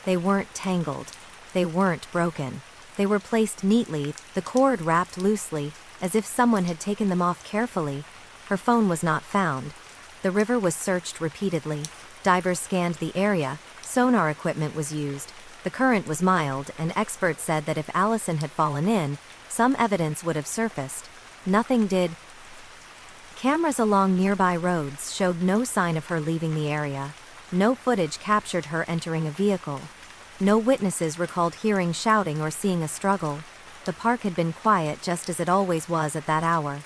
They weren't tangled. They weren't broken. They were placed neatly, the cord wrapped loosely, as if someone had taken them off carefully. Her phone was not found. The river was searched repeatedly. Divers scanned the area. Sonar equipment was used. The current was mild, and experts said that if Allison had fallen in, some evidence would have surfaced. Nothing did. Cameras along nearby roads showed no sign of her leaving the area. No footage captured her entering a vehicle. No witnesses recalled hearing shouting or seeing a struggle. The park had been quiet just as it always was at that hour.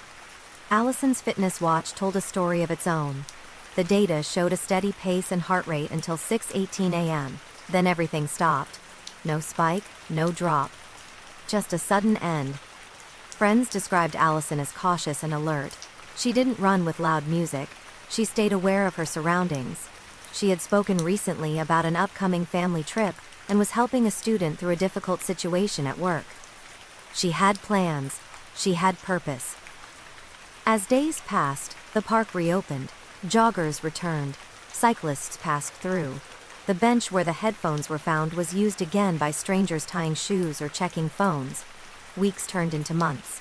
Allison's fitness watch told a story of its own. The data showed a steady pace and heart rate until 6:18 a.m. Then everything stopped. No spike, no drop. Just a sudden end. Friends described Allison as cautious and alert. She didn't run with loud music. She stayed aware of her surroundings. She had spoken recently about an upcoming family trip and was helping a student through a difficult situation at work. She had plans. She had purpose. As days passed, the park reopened. Joggers returned. Cyclists passed through. The bench where the headphones were found was used again by strangers tying shoes or checking phones. Weeks turned into months.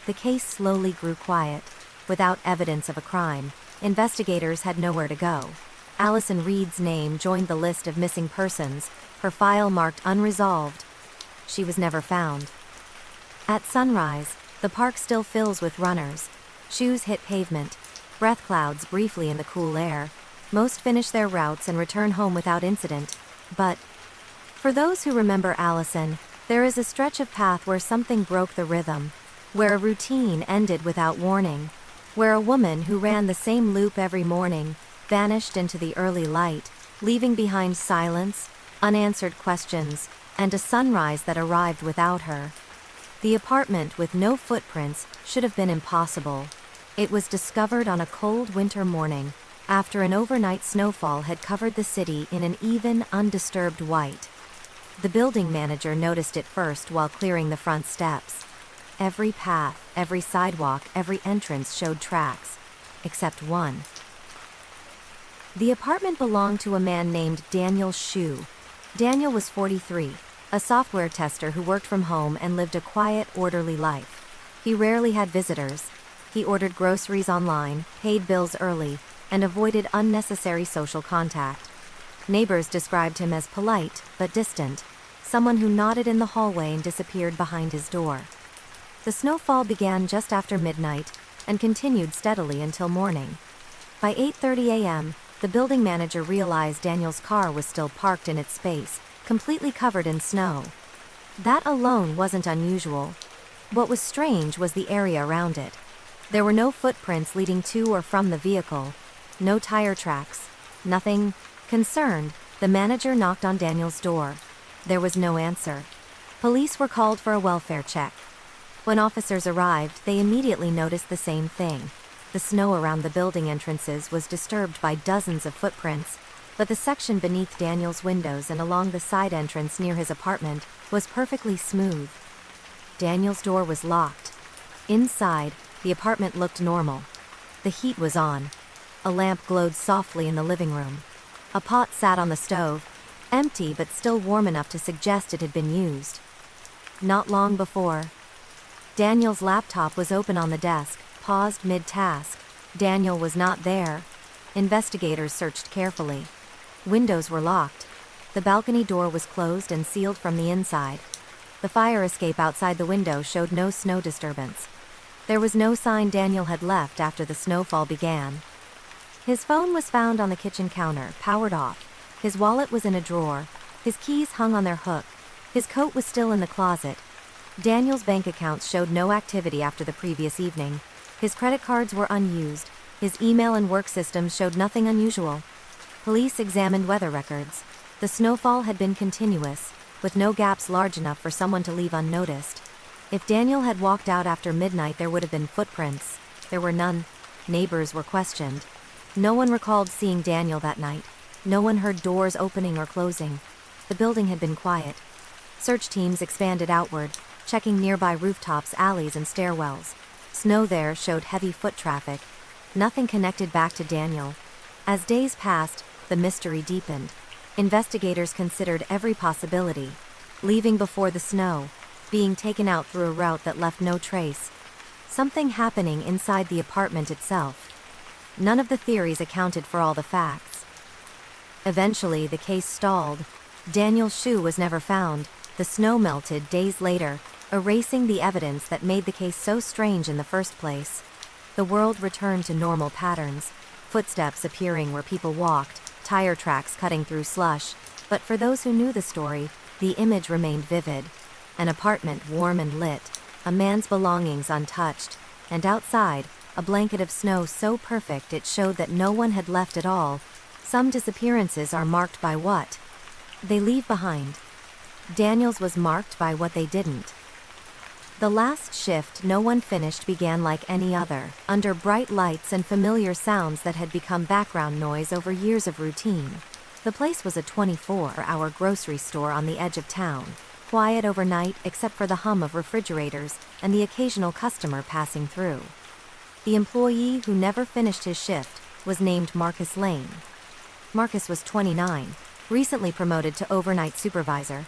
The case slowly grew quiet. Without evidence of a crime, investigators had nowhere to go. Allison Reed's name joined the list of missing persons, her file marked unresolved. She was never found. At sunrise, the park still fills with runners. Shoes hit pavement. Breath clouds briefly in the cool air. Most finish their routes and return home without incident. But for those who remember Allison, there is a stretch of path where something broke the rhythm, where a routine ended without warning, where a woman who ran the same loop every morning vanished into the early light, leaving behind silence, unanswered questions, and a sunrise that arrived without her. The apartment with no footprints should have been impossible. It was discovered on a cold winter morning, after an overnight snowfall had covered the city in an even, undisturbed white. The building manager noticed it first while clearing the front steps. Every path, every sidewalk, every entrance showed tracks, except one. The apartment belonged to a man named Daniel Shu. Daniel was 43, a software tester who worked from home and lived a quiet, orderly life. He rarely had visitors. He ordered groceries online, paid bills early, and avoided unnecessary social contact. Neighbors described him as polite, but distant, someone who nodded in the hallway and disappeared behind his door. The snowfall began just after midnight and continued steadily until morning. By 8:30 a.m., the building manager realized Daniel's car was still parked in its space, completely covered in snow. That alone wasn't unusual. What was strange was the area around it. There were no footprints leading to or from the vehicle, no tire tracks, nothing. Concerned, the manager knocked on Daniel's door. There was no answer. Police were called for a welfare check. When officers arrived, they immediately noticed the same thing. The snow around the building entrances was disturbed by dozens of footprints, but the section beneath Daniel's windows and along the side entrance near his apartment was perfectly smooth. Daniel's door was locked. Inside, the apartment looked normal. The heat was on. A lamp glowed softly in the living room. A pot sat on the stove, empty but still warm enough to suggest it had been used. Not long before, Daniel's laptop was open on the desk, paused mid-task. Daniel was not there. Investigators searched carefully. Windows were locked. The balcony door was closed and sealed from the inside. The fire escape outside the window showed no snow disturbance. There was no sign Daniel had left after the snowfall began. His phone was found on the kitchen counter, powered off. His wallet was in a drawer. His keys hung on their hook. His coat was still in the closet. Daniel's bank accounts showed no activity after the previous evening. His credit cards were unused. His email and work systems showed nothing unusual. Police examined weather records. The snowfall had been continuous, with no gaps large enough for someone to leave unnoticed. If Daniel had walked out after midnight, there would have been footprints. There were none. Neighbors were questioned. No one recalled seeing Daniel that night. No one heard doors opening or closing. The building had been quiet. Search teams expanded outward, checking nearby rooftops, alleys, and stairwells. Snow there showed heavy foot traffic. Nothing connected back to Daniel. As days passed, the mystery deepened. Investigators considered every possibility. Leaving before the snow, being taken out through a route that left no trace. Something happening inside the apartment itself. None of the theories accounted for all the facts. Eventually, the case stalled. Daniel's shoe was never found. The snow melted days later, erasing the evidence that made the case so strange in the first place. The world returned to normal patterns, footsteps appearing where people walked, tire tracks cutting through slush, but for those who knew the story, the image remained vivid. An apartment warm and lit, a man's belongings untouched, and outside, a blanket of snow so perfect it showed that no one had left at all. Some disappearances are marked by what they leave behind. Daniel's was marked by what they didn't. The last shift no one finished began like any other, under bright lights and familiar sounds that had become background noise over years of routine. The place was a 24-hour grocery store on the edge of town, quiet overnight except for the hum of refrigerators and the occasional customer passing through. The employee who never finished his shift was named Marcus Lane. Marcus was 29, recently promoted to overnight supervisor.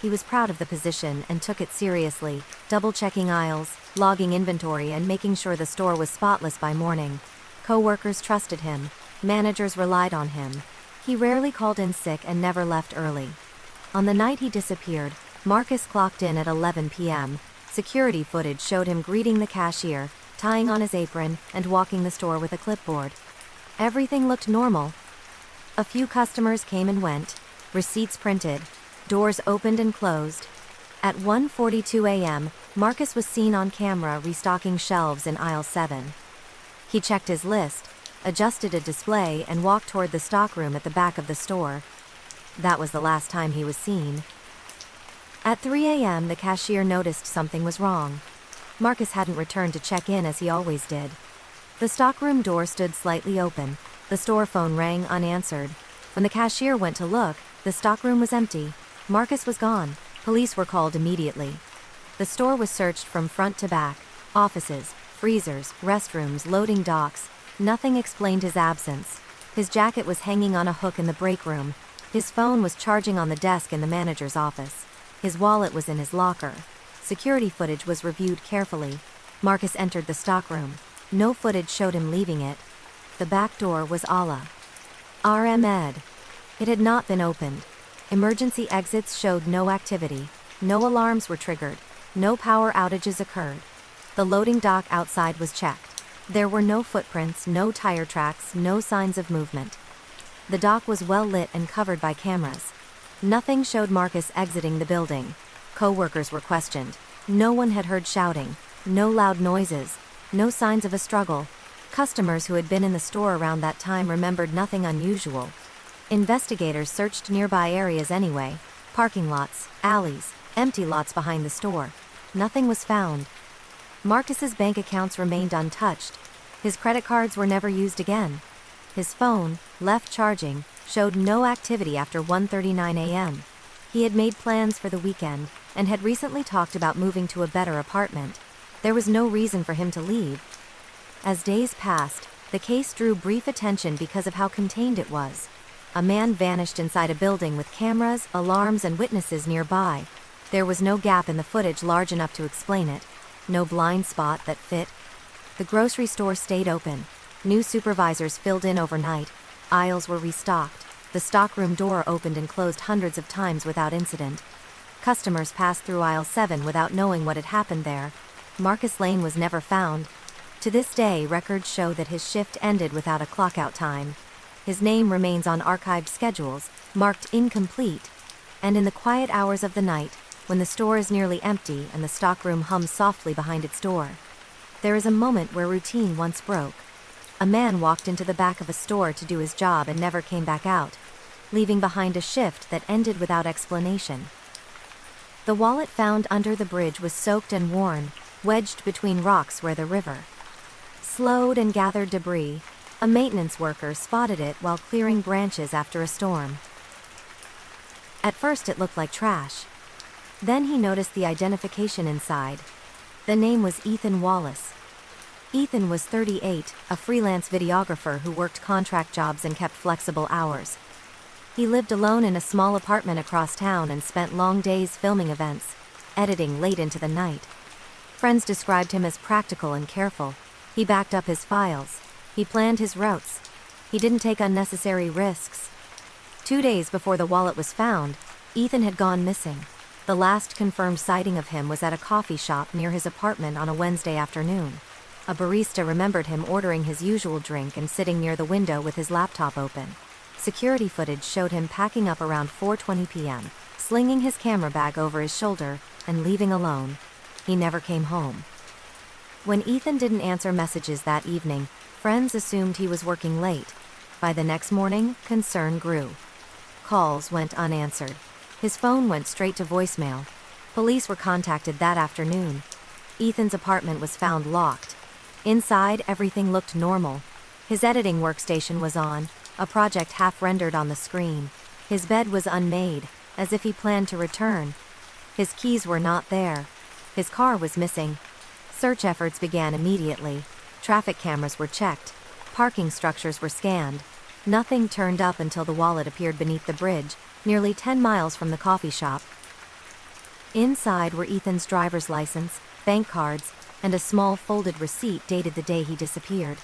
He was proud of the position and took it seriously, double-checking aisles, logging inventory, and making sure the store was spotless by morning. Co-workers trusted him. Managers relied on him. He rarely called in sick and never left early. On the night he disappeared, Marcus clocked in at 11 p.m. Security footage showed him greeting the cashier, tying on his apron, and walking the store with a clipboard. Everything looked normal. A few customers came and went, receipts printed, doors opened and closed. At 1:42 a.m., Marcus was seen on camera restocking shelves in aisle 7. He checked his list, adjusted a display, and walked toward the stockroom at the back of the store. That was the last time he was seen. At 3 a.m., the cashier noticed something was wrong. Marcus hadn't returned to check in as he always did. The stockroom door stood slightly open, The store phone rang unanswered. When the cashier went to look, the stockroom was empty. Marcus was gone. Police were called immediately. The store was searched from front to back. Offices, freezers, restrooms, loading docks. Nothing explained his absence. His jacket was hanging on a hook in the break room. His phone was charging on the desk in the manager's office. His wallet was in his locker. Security footage was reviewed carefully. Marcus entered the stockroom. No footage showed him leaving it. The back door was RM'd. It had not been opened. Emergency exits showed no activity. No alarms were triggered. No power outages occurred. The loading dock outside was checked. There were no footprints, no tire tracks, no signs of movement. The dock was well lit and covered by cameras. Nothing showed Marcus exiting the building. Co-workers were questioned. No one had heard shouting. No loud noises. No signs of a struggle. Customers who had been in the store around that time remembered nothing unusual. Investigators searched nearby areas anyway. Parking lots, alleys, empty lots behind the store. Nothing was found. Marcus's bank accounts remained untouched. His credit cards were never used again. His phone, left charging, showed no activity after 1:39 a.m. He had made plans for the weekend, and had recently talked about moving to a better apartment. There was no reason for him to leave. As days passed, the case drew brief attention because of how contained it was. A man vanished inside a building with cameras, alarms, and witnesses nearby. There was no gap in the footage large enough to explain it. No blind spot that fit. The grocery store stayed open. New supervisors filled in overnight. Aisles were restocked. The stockroom door opened and closed hundreds of times without incident. Customers passed through aisle 7 without knowing what had happened there. Marcus Lane was never found. To this day, records show that his shift ended without a clock-out time. His name remains on archived schedules, marked incomplete. And in the quiet hours of the night, when the store is nearly empty and the stockroom hums softly behind its door, there is a moment where routine once broke. A man walked into the back of a store to do his job and never came back out, leaving behind a shift that ended without explanation. The wallet found under the bridge was soaked and worn, wedged between rocks where the river slowed and gathered debris. A maintenance worker spotted it while clearing branches after a storm. At first it looked like trash. Then he noticed the identification inside. The name was Ethan Wallace. Ethan was 38, a freelance videographer who worked contract jobs and kept flexible hours. He lived alone in a small apartment across town and spent long days filming events, editing late into the night. Friends described him as practical and careful. He backed up his files. He planned his routes. He didn't take unnecessary risks. 2 days before the wallet was found, Ethan had gone missing. The last confirmed sighting of him was at a coffee shop near his apartment on a Wednesday afternoon. A barista remembered him ordering his usual drink and sitting near the window with his laptop open. Security footage showed him packing up around 4:20 p.m., slinging his camera bag over his shoulder, and leaving alone. He never came home. When Ethan didn't answer messages that evening, friends assumed he was working late. By the next morning, concern grew. Calls went unanswered. His phone went straight to voicemail. Police were contacted that afternoon. Ethan's apartment was found locked. Inside, everything looked normal. His editing workstation was on, a project half rendered on the screen. His bed was unmade, as if he planned to return. His keys were not there. His car was missing. Search efforts began immediately. Traffic cameras were checked. Parking structures were scanned. Nothing turned up until the wallet appeared beneath the bridge, nearly 10 miles from the coffee shop. Inside were Ethan's driver's license, bank cards, and a small folded receipt dated the day he disappeared.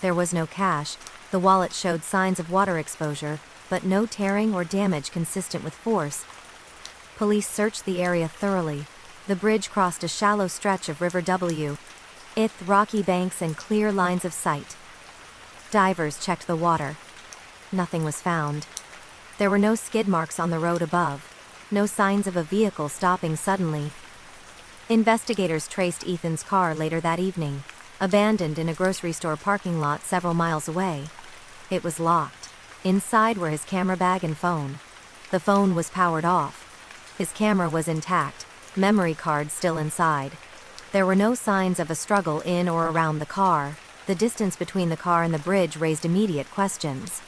There was no cash. The wallet showed signs of water exposure, but no tearing or damage consistent with force. Police searched the area thoroughly. The bridge crossed a shallow stretch of River W. With rocky banks and clear lines of sight. Divers checked the water. Nothing was found. There were no skid marks on the road above. No signs of a vehicle stopping suddenly. Investigators traced Ethan's car later that evening, abandoned in a grocery store parking lot several miles away. It was locked. Inside were his camera bag and phone. The phone was powered off. His camera was intact, memory card still inside. There were no signs of a struggle in or around the car. The distance between the car and the bridge raised immediate questions.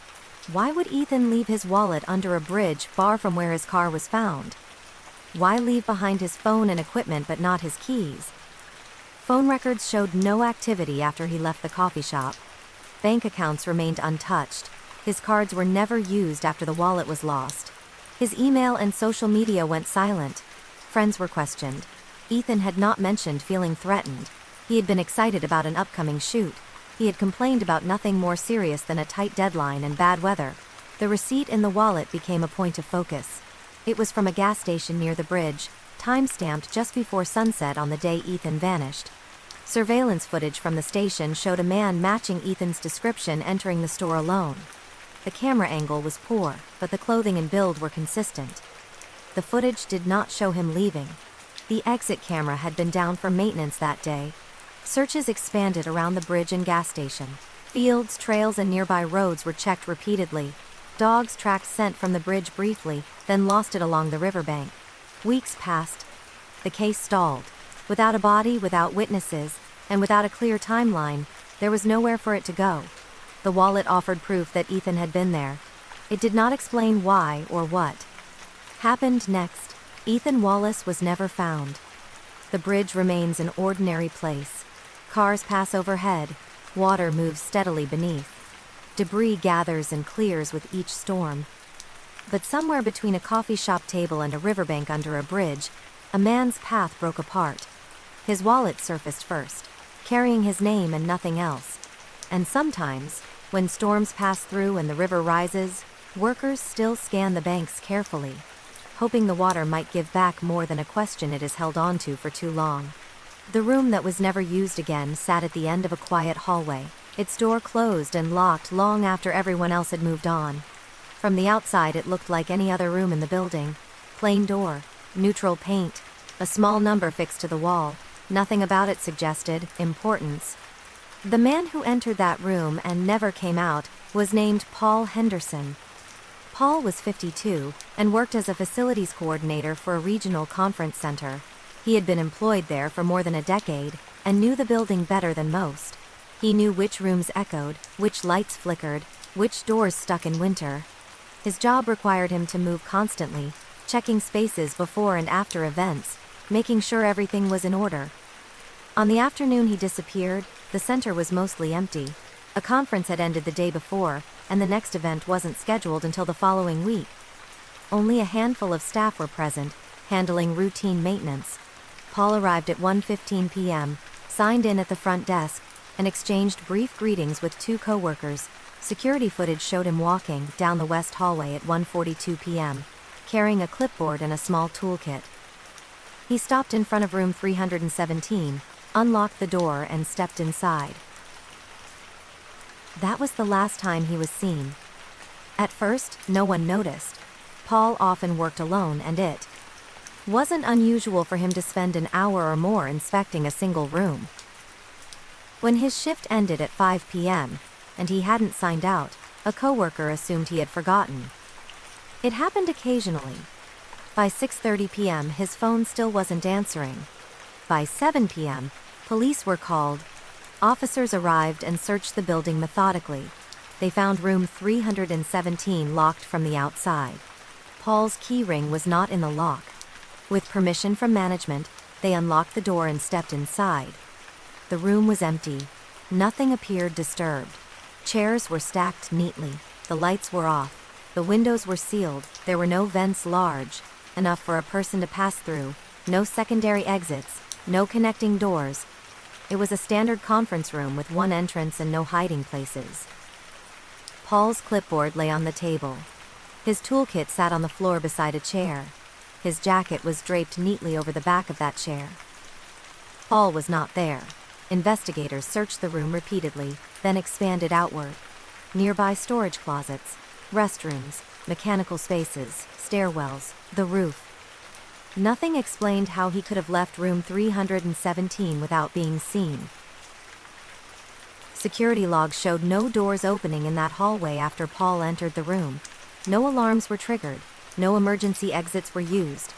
Why would Ethan leave his wallet under a bridge far from where his car was found? Why leave behind his phone and equipment but not his keys? Phone records showed no activity after he left the coffee shop. Bank accounts remained untouched. His cards were never used after the wallet was lost. His email and social media went silent. Friends were questioned. Ethan had not mentioned feeling threatened. He had been excited about an upcoming shoot. He had complained about nothing more serious than a tight deadline and bad weather. The receipt in the wallet became a point of focus. It was from a gas station near the bridge, time-stamped just before sunset on the day Ethan vanished. Surveillance footage from the station showed a man matching Ethan's description entering the store alone. The camera angle was poor, but the clothing and build were consistent. The footage did not show him leaving. The exit camera had been down for maintenance that day. Searches expanded around the bridge and gas station. Fields, trails, and nearby roads were checked repeatedly. Dogs tracked scent from the bridge briefly, then lost it along the riverbank. Weeks passed. The case stalled. Without a body, without witnesses, and without a clear timeline, there was nowhere for it to go. The wallet offered proof that Ethan had been there. It did not explain why or what happened next. Ethan Wallace was never found. The bridge remains an ordinary place. Cars pass overhead. Water moves steadily beneath. Debris gathers and clears with each storm. But somewhere between a coffee shop table and a riverbank under a bridge, a man's path broke apart. His wallet surfaced first, carrying his name and nothing else. And sometimes, when storms pass through and the river rises, workers still scan the banks carefully, hoping the water might give back more than a question it has held on to for too long. The room that was never used again sat at the end of a quiet hallway, its door closed and locked long after everyone else had moved on. From the outside it looked like any other room in the building. Plain door, neutral paint, a small number fixed to the wall. Nothing about it suggested importance. The man who entered that room and never came out was named Paul Henderson. Paul was 52 and worked as a facilities coordinator for a regional conference center. He had been employed there for more than a decade and knew the building better than most. He knew which rooms echoed, which lights flickered, which doors stuck in winter. His job required him to move constantly, checking spaces before and after events, making sure everything was in order. On the afternoon he disappeared, the center was mostly empty. A conference had ended the day before, and the next event wasn't scheduled until the following week. Only a handful of staff were present, handling routine maintenance. Paul arrived at 1:15 p.m., signed in at the front desk, and exchanged brief greetings with two coworkers. Security footage showed him walking down the west hallway at 1:42 p.m., carrying a clipboard and a small toolkit. He stopped in front of room 317, unlocked the door, and stepped inside. That was the last time he was seen. At first, no one noticed. Paul often worked alone, and it wasn't unusual for him to spend an hour or more inspecting a single room. When his shift ended at 5 p.m., and he hadn't signed out, a coworker assumed he had forgotten. It happened occasionally. By 6:30 p.m., his phone still wasn't answering. By 7 p.m., police were called. Officers arrived and searched the building methodically. They found room 317 locked from the outside. Paul's key ring was not in the lock. With permission from management, they unlocked the door and stepped inside. The room was empty. Nothing appeared disturbed. Chairs were stacked neatly. The lights were off. The windows were sealed. There were no vents large enough for a person to pass through, no secondary exits, no connecting doors. It was a standard conference room with one entrance and no hiding places. Paul's clipboard lay on the table. His toolkit sat on the floor beside a chair. His jacket was draped neatly over the back of that chair. Paul was not there. Investigators searched the room repeatedly, then expanded outward. Nearby storage closets, restrooms, mechanical spaces, stairwells, the roof. Nothing explained how he could have left room 317 without being seen. Security logs showed no doors opening in that hallway after Paul entered the room. No alarms were triggered. No emergency exits were used.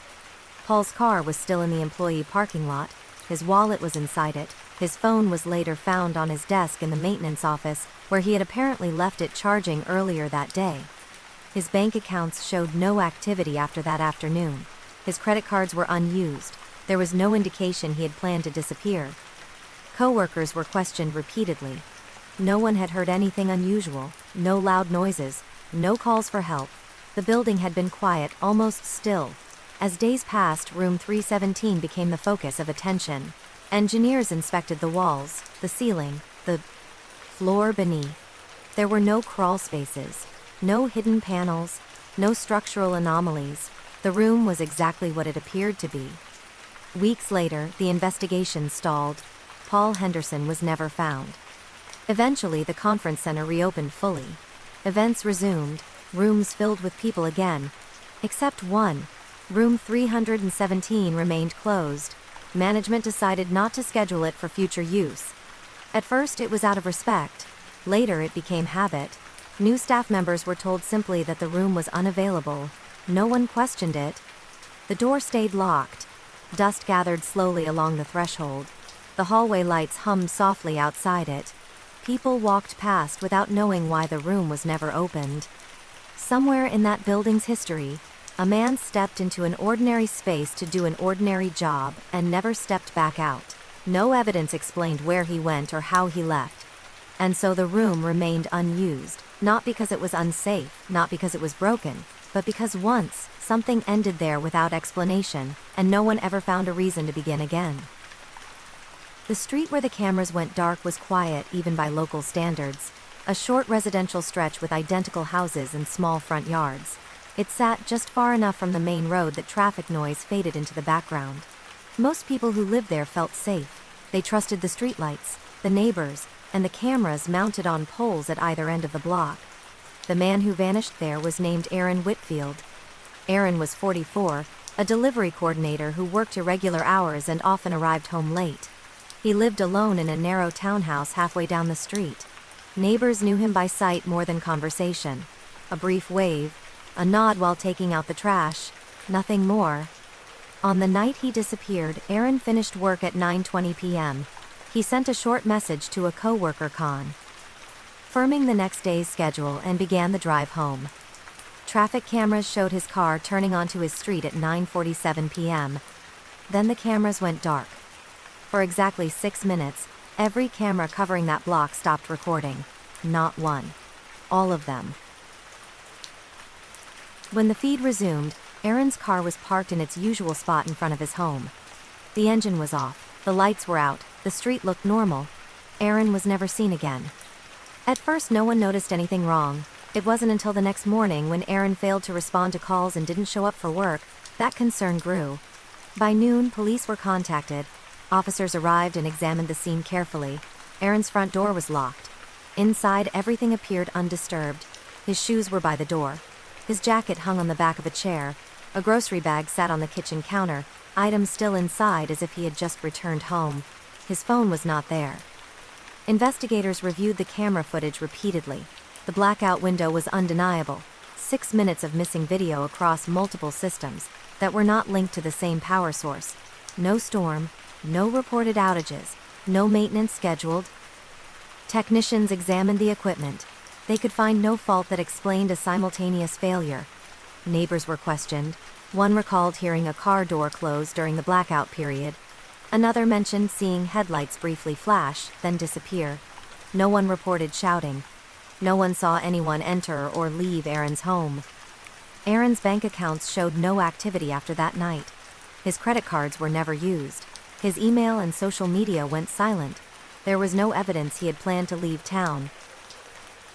Paul's car was still in the employee parking lot. His wallet was inside it. His phone was later found on his desk in the maintenance office, where he had apparently left it charging earlier that day. His bank accounts showed no activity after that afternoon. His credit cards were unused. There was no indication he had planned to disappear. Coworkers were questioned repeatedly. No one had heard anything unusual, no loud noises, no calls for help. The building had been quiet, almost still. As days passed, room 317 became the focus of attention. Engineers inspected the walls, the ceiling, the floor beneath. There were no crawl spaces, no hidden panels, no structural anomalies. The room was exactly what it appeared to be. Weeks later, the investigation stalled. Paul Henderson was never found. Eventually, the conference center reopened fully. Events resumed, rooms filled with people again. Except one. Room 317 remained closed. Management decided not to schedule it for future use. At first, it was out of respect. Later, it became habit. New staff members were told simply that the room was unavailable. No one questioned it. The door stayed locked. Dust gathered slowly along the threshold. The hallway lights hummed softly outside it. People walked past without knowing why the room was never opened. Somewhere in that building's history, a man stepped into an ordinary space to do an ordinary job and never stepped back out. No evidence explained where he went or how he left. And so the room remained unused, not because it was unsafe, not because it was broken, but because once, something ended there without explanation, and no one ever found a reason to begin again. The street where the cameras went dark was quiet even by local standards, a short residential stretch with identical houses and small front yards. It sat just far enough from the main road that traffic noise faded into the background. Most people who lived there felt safe. They trusted the streetlights, the neighbors, and the cameras mounted on poles at either end of the block. The man who vanished there was named Aaron Whitfield. Aaron was 44, a delivery coordinator who worked irregular hours and often arrived home late. He lived alone in a narrow townhouse halfway down the street. Neighbors knew him by sight more than conversation. A brief wave, a nod while taking out the trash, nothing more. On the night he disappeared, Aaron finished work at 9:20 p.m. He sent a short message to a coworker, confirming the next day's schedule, and began the drive home. Traffic cameras showed his car turning onto his street at 9:47 p.m. Then the cameras went dark. For exactly 6 minutes, every camera covering that block stopped recording. Not one. All of them. When the feed resumed, Aaron's car was parked in its usual spot in front of his home. The engine was off, the lights were out, the street looked normal. Aaron was never seen again. At first, no one noticed anything wrong. It wasn't until the next morning, when Aaron failed to respond to calls and didn't show up for work, that concern grew. By noon, police were contacted. Officers arrived and examined the scene carefully. Aaron's front door was locked. Inside, everything appeared undisturbed. His shoes were by the door. His jacket hung on the back of a chair. A grocery bag sat on the kitchen counter, items still inside as if he had just returned home. His phone was not there. Investigators reviewed the camera footage repeatedly. The blackout window was undeniable. 6 minutes of missing video across multiple systems that were not linked to the same power source. No storm, no reported outages, no maintenance scheduled. Technicians examined the equipment. They could find no fault that explained a simultaneous failure. Neighbors were questioned. One recalled hearing a car door close during the blackout period. Another mentioned seeing headlights briefly flash, then disappear. No one reported shouting. No one saw anyone enter or leave Aaron's home. Aaron's bank accounts showed no activity after that night. His credit cards were never used. His email and social media went silent. There was no evidence he had planned to leave town.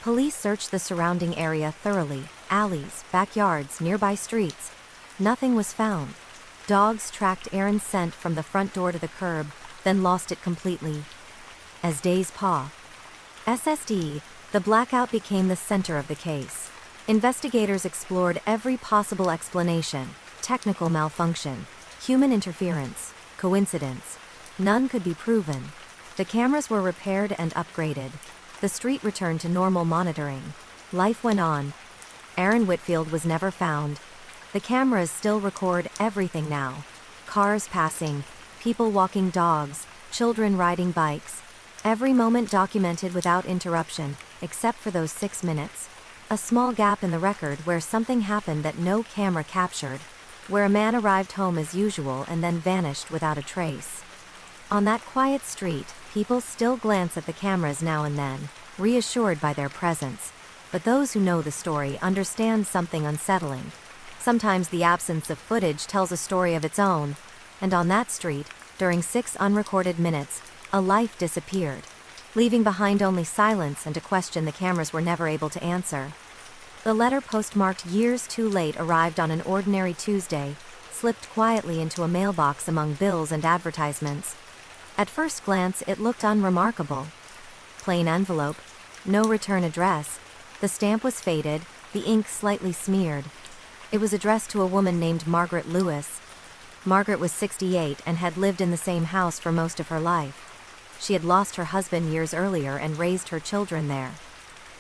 Police searched the surrounding area thoroughly, alleys, backyards, nearby streets. Nothing was found. Dogs tracked Aaron's scent from the front door to the curb, then lost it completely. As days passed, the blackout became the center of the case. Investigators explored every possible explanation: technical malfunction, human interference, coincidence. None could be proven. The cameras were repaired and upgraded. The street returned to normal monitoring. Life went on. Aaron Whitfield was never found. The cameras still record everything now. Cars passing, People walking dogs, children riding bikes. Every moment documented without interruption, except for those 6 minutes. A small gap in the record where something happened that no camera captured, where a man arrived home as usual and then vanished without a trace. On that quiet street, people still glance at the cameras now and then, reassured by their presence. But those who know the story understand something unsettling. Sometimes the absence of footage tells a story of its own, and on that street, during 6 unrecorded minutes, a life disappeared, leaving behind only silence and a question the cameras were never able to answer. The letter, postmarked years too late, arrived on an ordinary Tuesday, slipped quietly into a mailbox among bills and advertisements. At first glance, it looked unremarkable. Plain envelope, no return address. The stamp was faded, the ink slightly smeared. It was addressed to a woman named Margaret Lewis. Margaret was 68 and had lived in the same house for most of her life. She had lost her husband years earlier and raised her children there.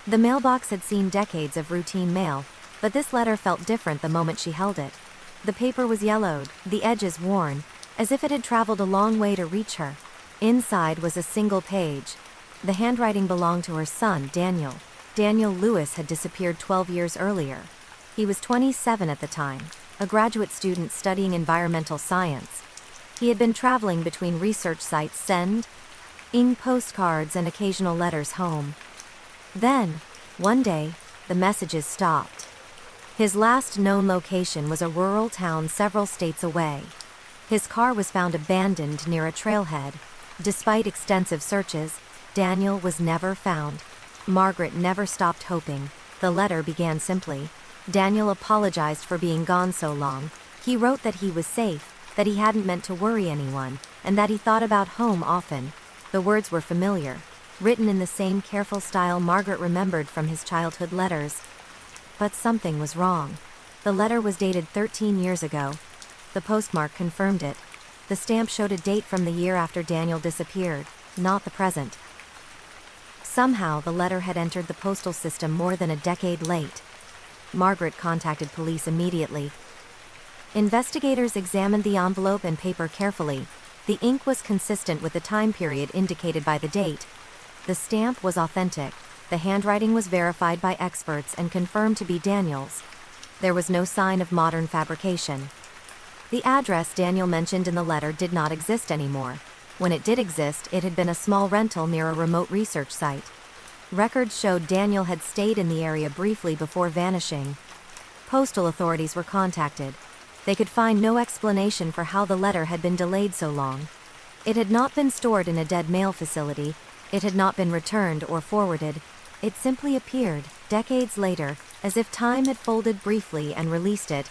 The mailbox had seen decades of routine mail, but this letter felt different the moment she held it. The paper was yellowed, the edges worn, as if it had traveled a long way to reach her. Inside was a single page. The handwriting belonged to her son, Daniel. Daniel Lewis had disappeared 12 years earlier. He was 27 at the time, a graduate student studying environmental science. He had been traveling between research sites, sending postcards and occasional letters home. Then, one day, the messages stopped. His last known location was a rural town several states away. His car was found abandoned near a trailhead. Despite extensive searches, Daniel was never found. Margaret never stopped hoping. The letter began simply. Daniel apologized for being gone so long. He wrote that he was safe, that he hadn't meant to worry anyone, and that he thought about home often. The words were familiar, written in the same careful style Margaret remembered from his childhood letters. But something was wrong. The letter was dated 13 years ago. The postmark confirmed it. The stamp showed a date from the year after Daniel disappeared, not the present. Somehow the letter had entered the postal system more than a decade late. Margaret contacted police immediately. Investigators examined the envelope and paper carefully. The ink was consistent with the time period indicated by the date. The stamp was authentic. The handwriting was verified by experts and confirmed to be Daniel's. There was no sign of modern fabrication. The address Daniel mentioned in the letter did not exist anymore. When it did exist, it had been a small rental near a remote research site. Records showed Daniel had stayed in the area briefly before vanishing. Postal authorities were contacted. They could find no explanation for how the letter had been delayed so long. It had not been stored in a dead mail facility. It had not been returned or forwarded. It simply appeared, decades later, as if time had folded briefly and released it.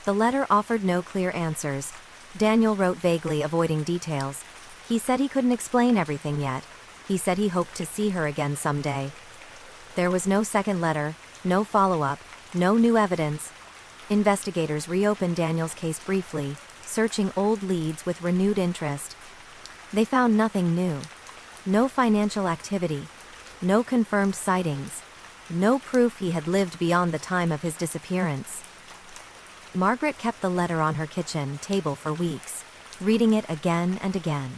The letter offered no clear answers. Daniel wrote vaguely, avoiding details. He said he couldn't explain everything yet. He said he hoped to see her again someday. There was no second letter, no follow-up, no new evidence. Investigators reopened Daniel's case briefly, searching old leads with renewed interest. They found nothing new. No financial activity. No confirmed sightings. No proof he had lived beyond the time of his disappearance. Margaret kept the letter on her kitchen table for weeks, reading it again and again.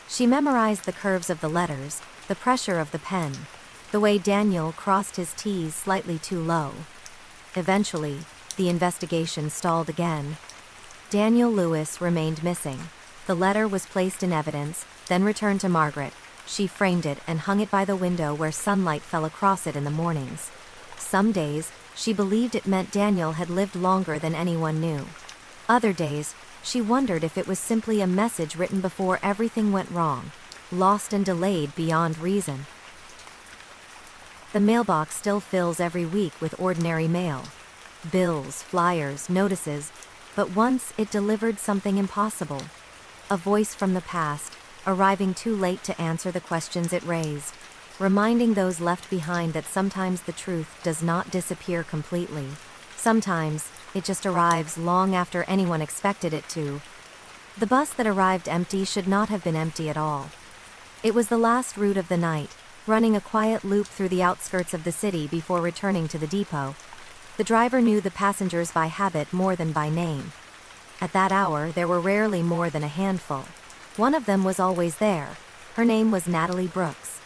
She memorized the curves of the letters, the pressure of the pen, the way Daniel crossed his T's slightly too low. Eventually, the investigation stalled again. Daniel Lewis remained missing. The letter was placed in evidence, then returned to Margaret. She framed it and hung it by the window where sunlight fell across it in the mornings. Some days, she believed it meant Daniel had lived longer than anyone knew. Other days, she wondered if it was simply a message written before everything went wrong, lost and delayed beyond reason. The mailbox still fills every week with ordinary mail. Bills, flyers, notices, but once it delivered something impossible. A voice from the past, arriving too late to answer the questions it raised, reminding those left behind that sometimes the truth does not disappear completely. Sometimes, it just arrives long after anyone expected it to. The bus that arrived empty should not have been empty at all. It was the last route of the night, running a quiet loop through the outskirts of the city before returning to the depot. The driver knew the passengers by habit more than by name. At that hour, there were rarely more than a handful. One of them was always there. Her name was Natalie Brooks.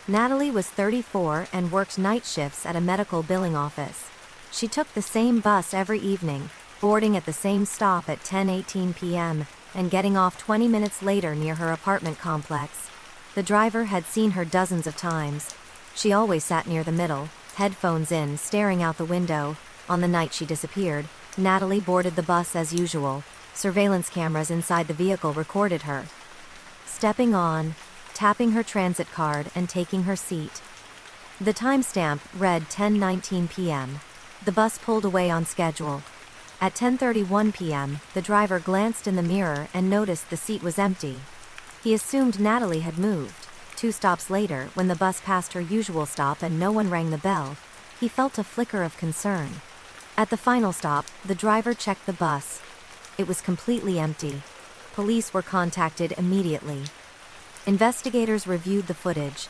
Natalie was 34 and worked night shifts at a medical billing office. She took the same bus every evening, boarding at the same stop at 10:18 p.m. and getting off 20 minutes later near her apartment complex. The driver had seen her dozens of times. She always sat near the middle, headphones in, staring out the window. On the night she disappeared, Natalie boarded the bus as usual. Surveillance cameras inside the vehicle recorded her stepping on, tapping her transit card, and taking her seat. The timestamp read 10:19 p.m. The bus pulled away on schedule. At 10:31 p.m., the driver glanced in the mirror and noticed the seat was empty. He assumed Natalie had moved. 2 stops later, when the bus passed her usual stop and no one rang the bell, he felt a flicker of concern. At the final stop, the driver checked the bus. It was completely empty. Police were contacted immediately. Investigators reviewed the footage.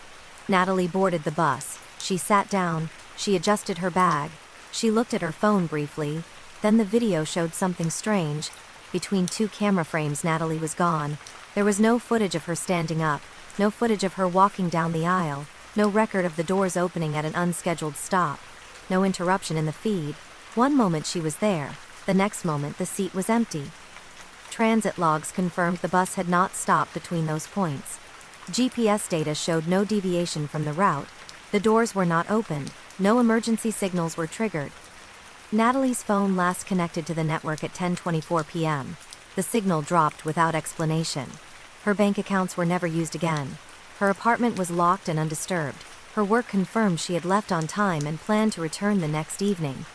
Natalie boarded the bus. She sat down. She adjusted her bag. She looked at her phone briefly. Then the video showed something strange. Between 2 camera frames, Natalie was gone. There was no footage of her standing up, no footage of her walking down the aisle, no record of the doors opening at an unscheduled stop, no interruption in the feed. One moment she was there, the next moment the seat was empty. Transit logs confirmed the bus had not stopped between those points. GPS data showed no deviation from the route. The doors were not opened. No emergency signals were triggered. Natalie's phone last connected to the network at 10:24 p.m. The signal dropped without explanation. Her bank accounts were never used again. Her apartment was locked and undisturbed. Her work confirmed she had left on time and planned to return the next evening.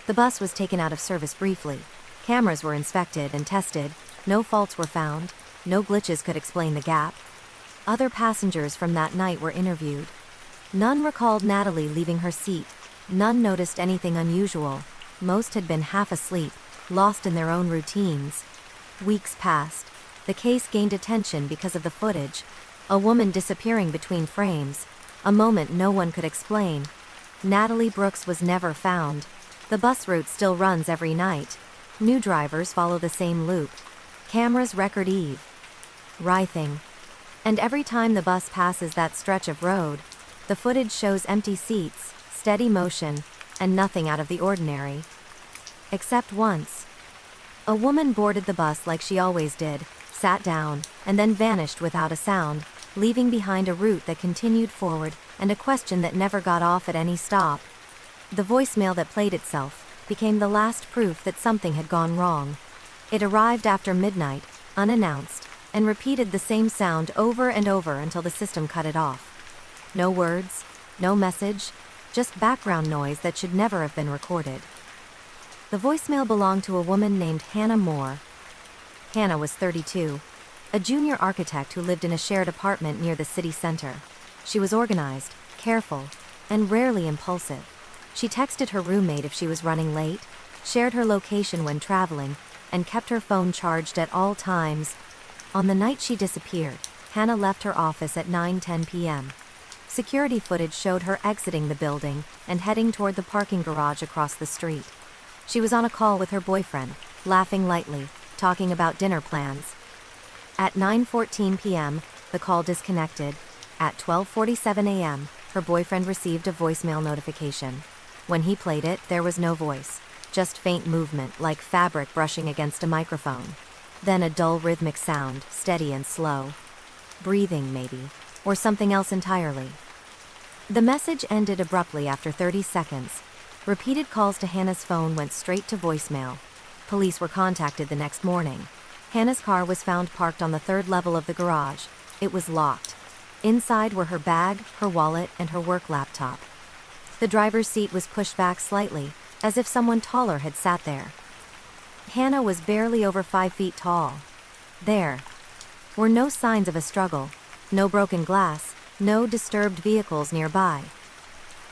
The bus was taken out of service briefly. Cameras were inspected and tested. No faults were found. No glitches could explain the gap. Other passengers from that night were interviewed. None recalled Natalie leaving her seat. None noticed anything unusual. Most had been half asleep, lost in their own routines. Weeks passed. The case gained attention because of the footage. A woman disappearing between frames. A moment no one could explain. Natalie Brooks was never found. The bus route still runs every night. New drivers follow the same loop. Cameras record Eve. Writhing. And every time the bus passes that stretch of road, the footage shows empty seats, steady motion, and nothing out of the ordinary. Except once. A woman boarded the bus like she always did, sat down, and then vanished without a sound, leaving behind a route that continued forward, and a question that never got off at any stop. The voicemail that played itself became the last proof that something had gone wrong. It arrived after midnight, unannounced, and repeated the same sound over and over until the system cut it off. No words, no message, just background noise that should never have been recorded. The voicemail belonged to a woman named Hannah Moore. Hannah was 32, a junior architect who lived in a shared apartment near the city center. She was organized, careful, and rarely impulsive. She texted her roommate if she was running late, shared her location when traveling, and kept her phone charged at all times. On the night she disappeared, Hannah left her office at 9:10 p.m. Security footage showed her exiting the building and heading toward the parking garage across the street. She was on a call with her boyfriend, laughing lightly, talking about dinner plans. At 9:14 p.m., the call disconnected. At 12:47 a.m., her boyfriend received a voicemail notification. When he played it, there was no voice, just faint movement like fabric brushing against a microphone. Then a dull rhythmic sound, steady and slow. Breathing, maybe, or something else entirely. The message ended abruptly after 30 seconds. Repeated calls to Hannah's phone went straight to voicemail. Police were contacted the next morning. Hannah's car was found parked on the 3rd level of the garage. It was locked. Inside were her bag, her wallet, and her work laptop. The driver's seat was pushed back slightly, as if someone taller had sat there. Hannah was barely over 5 feet tall. There were no signs of a struggle, no broken glass, no disturbed vehicles nearby.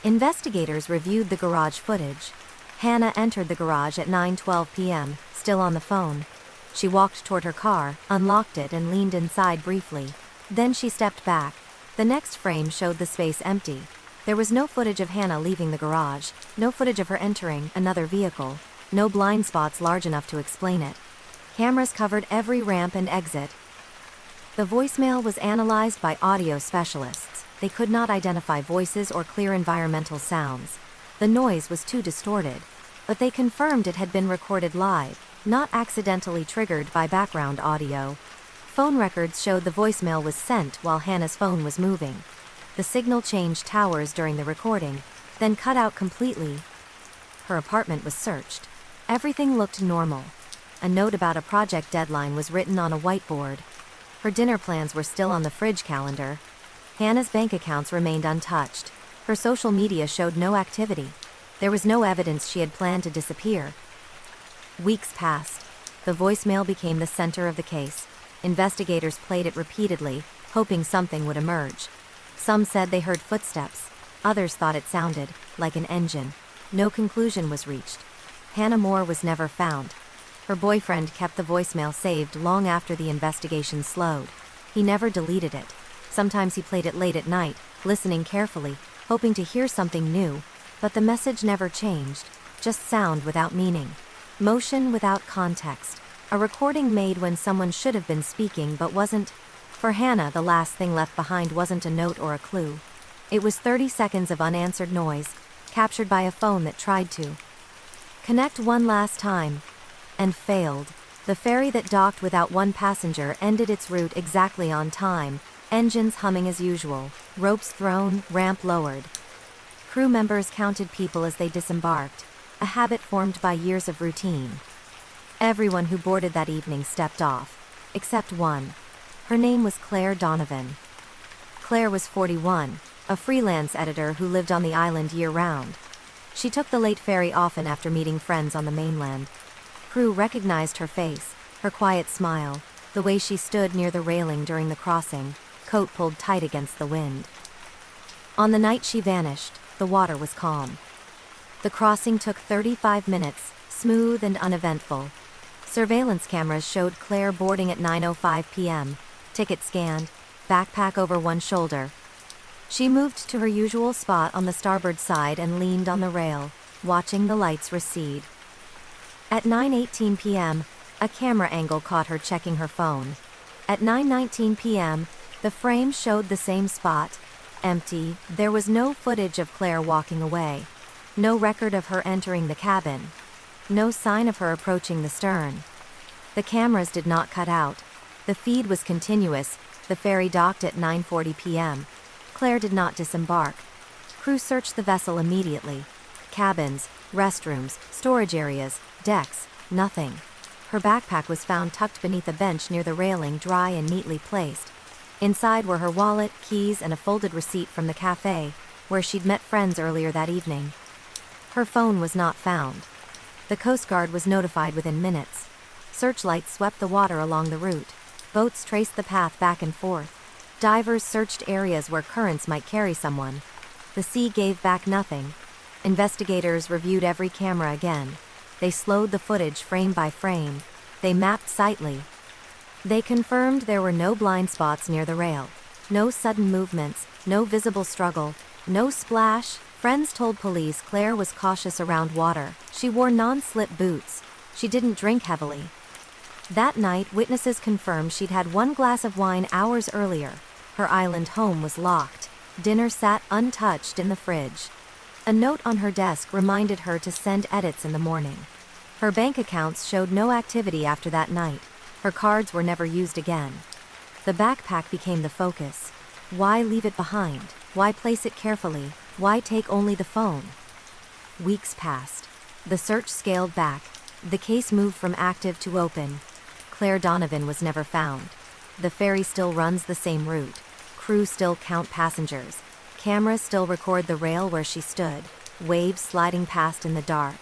Investigators reviewed the garage footage. Hannah entered the garage at 9:12 p.m., still on the phone. She walked toward her car, unlocked it, and leaned inside briefly. Then she stepped back. The next frame showed the space empty. There was no footage of Hannah leaving the garage, no footage of her entering another vehicle, no blind spots large enough to explain it. Cameras covered every ramp and exit. The voicemail was analyzed by audio specialists. They could not identify voices or clear environmental sounds. The noise was too distorted, but they confirmed it had been recorded live, not accidentally triggered by background audio. Phone records showed the voicemail was sent while Hannah's phone was moving. The signal changed towers during the recording, then cut out completely. Her apartment was searched. Everything looked normal. A note about a project deadline was written on a whiteboard. Her dinner plans were still on the fridge calendar. Hannah's bank accounts remained untouched. Her social media showed no activity. There was no evidence she had planned to disappear. Weeks passed. The voicemail became the center of the case. Investigators played it repeatedly, hoping something would emerge. Some said they heard footsteps. Others thought it sounded like an engine. No conclusion was reached. Hannah Moore was never found. Her boyfriend kept the voicemail saved long after the investigation slowed. He never deleted it. Sometimes he played it late at night, listening carefully, hoping to hear something new, but the message never changed, just sound without meaning. Motion without context. A recording made when someone should have been speaking but wasn't. For Hannah, the last thing left behind wasn't a note or a clue. It was 30 seconds of unanswered noise, captured by a phone that tried to connect one last time, and failed. The ferry that docked without one passenger ended its route exactly on time, engines humming as usual, ropes thrown, ramp lowered. Crew members counted people as they disembarked, a habit formed by years of routine. Everyone who boarded that evening stepped off, except one. Her name was Claire Donovan. Claire was 41, a freelance editor who lived on the island year-round. She took the late ferry often after meeting friends on the mainland. Crew recognized her face, her quiet smile, the way she stood near the railing during the crossing, coat pulled tight against the wind. On the night she vanished, the water was calm. The crossing took 35 minutes, smooth and uneventful. Surveillance cameras showed Claire boarding at 9:05 p.m., ticket scanned, backpack over one shoulder. She moved to her usual spot on the starboard side and leaned on the rail, watching the lights recede. At 9:18 p.m., a camera angle caught her checking her phone. At 9:19 p.m., the frame showed the same spot, empty. There was no footage of Claire walking away. No record of her entering the cabin. No sign of her approaching the stern. The cameras did not cut out. The feed was continuous. The ferry docked at 9:40 p.m. Claire did not disembark. Crew searched the vessel immediately. Cabins, restrooms, storage areas, decks, nothing. Her backpack was found tucked beneath a bench near the railing, dry and neatly placed. Inside were her wallet, keys, and a folded receipt from the cafe, where she'd met friends earlier that evening. Her phone was not found. The Coast Guard was notified within minutes. Searchlights swept the water along the route. Boats traced the path back and forth. Divers searched areas where currents might carry someone. The sea gave back nothing. Investigators reviewed every camera again. They slowed the footage frame by frame. They mapped sightly. They confirmed there were no blind spots near the rail. No sudden movements, no visible struggle, no splash. Friends told police Claire was cautious around water. She wore non-slip boots. She didn't drink heavily. That night, witnesses confirmed she'd had one glass of wine hours earlier. Her island home was locked. Dinner sat untouched in the fridge. A note on her desk reminded her to send edits in the morning. Her bank accounts showed no activity after that night. Her cards were never used again. The backpack became the focus. Why leave it behind? Why place it carefully? Why take only the phone? Weeks passed. The search scaled back. The case moved from active to open. Claire Donovan was never found. The ferry still runs the same route. Crew still count passengers. Cameras still record the rail where she stood, waves sliding past in the dark.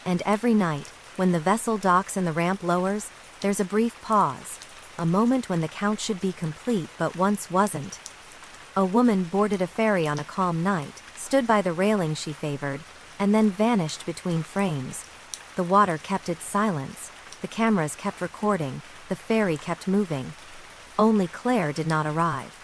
And every night, when the vessel docks and the ramp lowers, there's a brief pause. A moment when the count should be complete but once wasn't. A woman boarded a ferry on a calm night, stood by the railing she favored, and then vanished between frames. The water kept its silence. The cameras kept recording. The ferry kept moving. Only Claire did not arrive.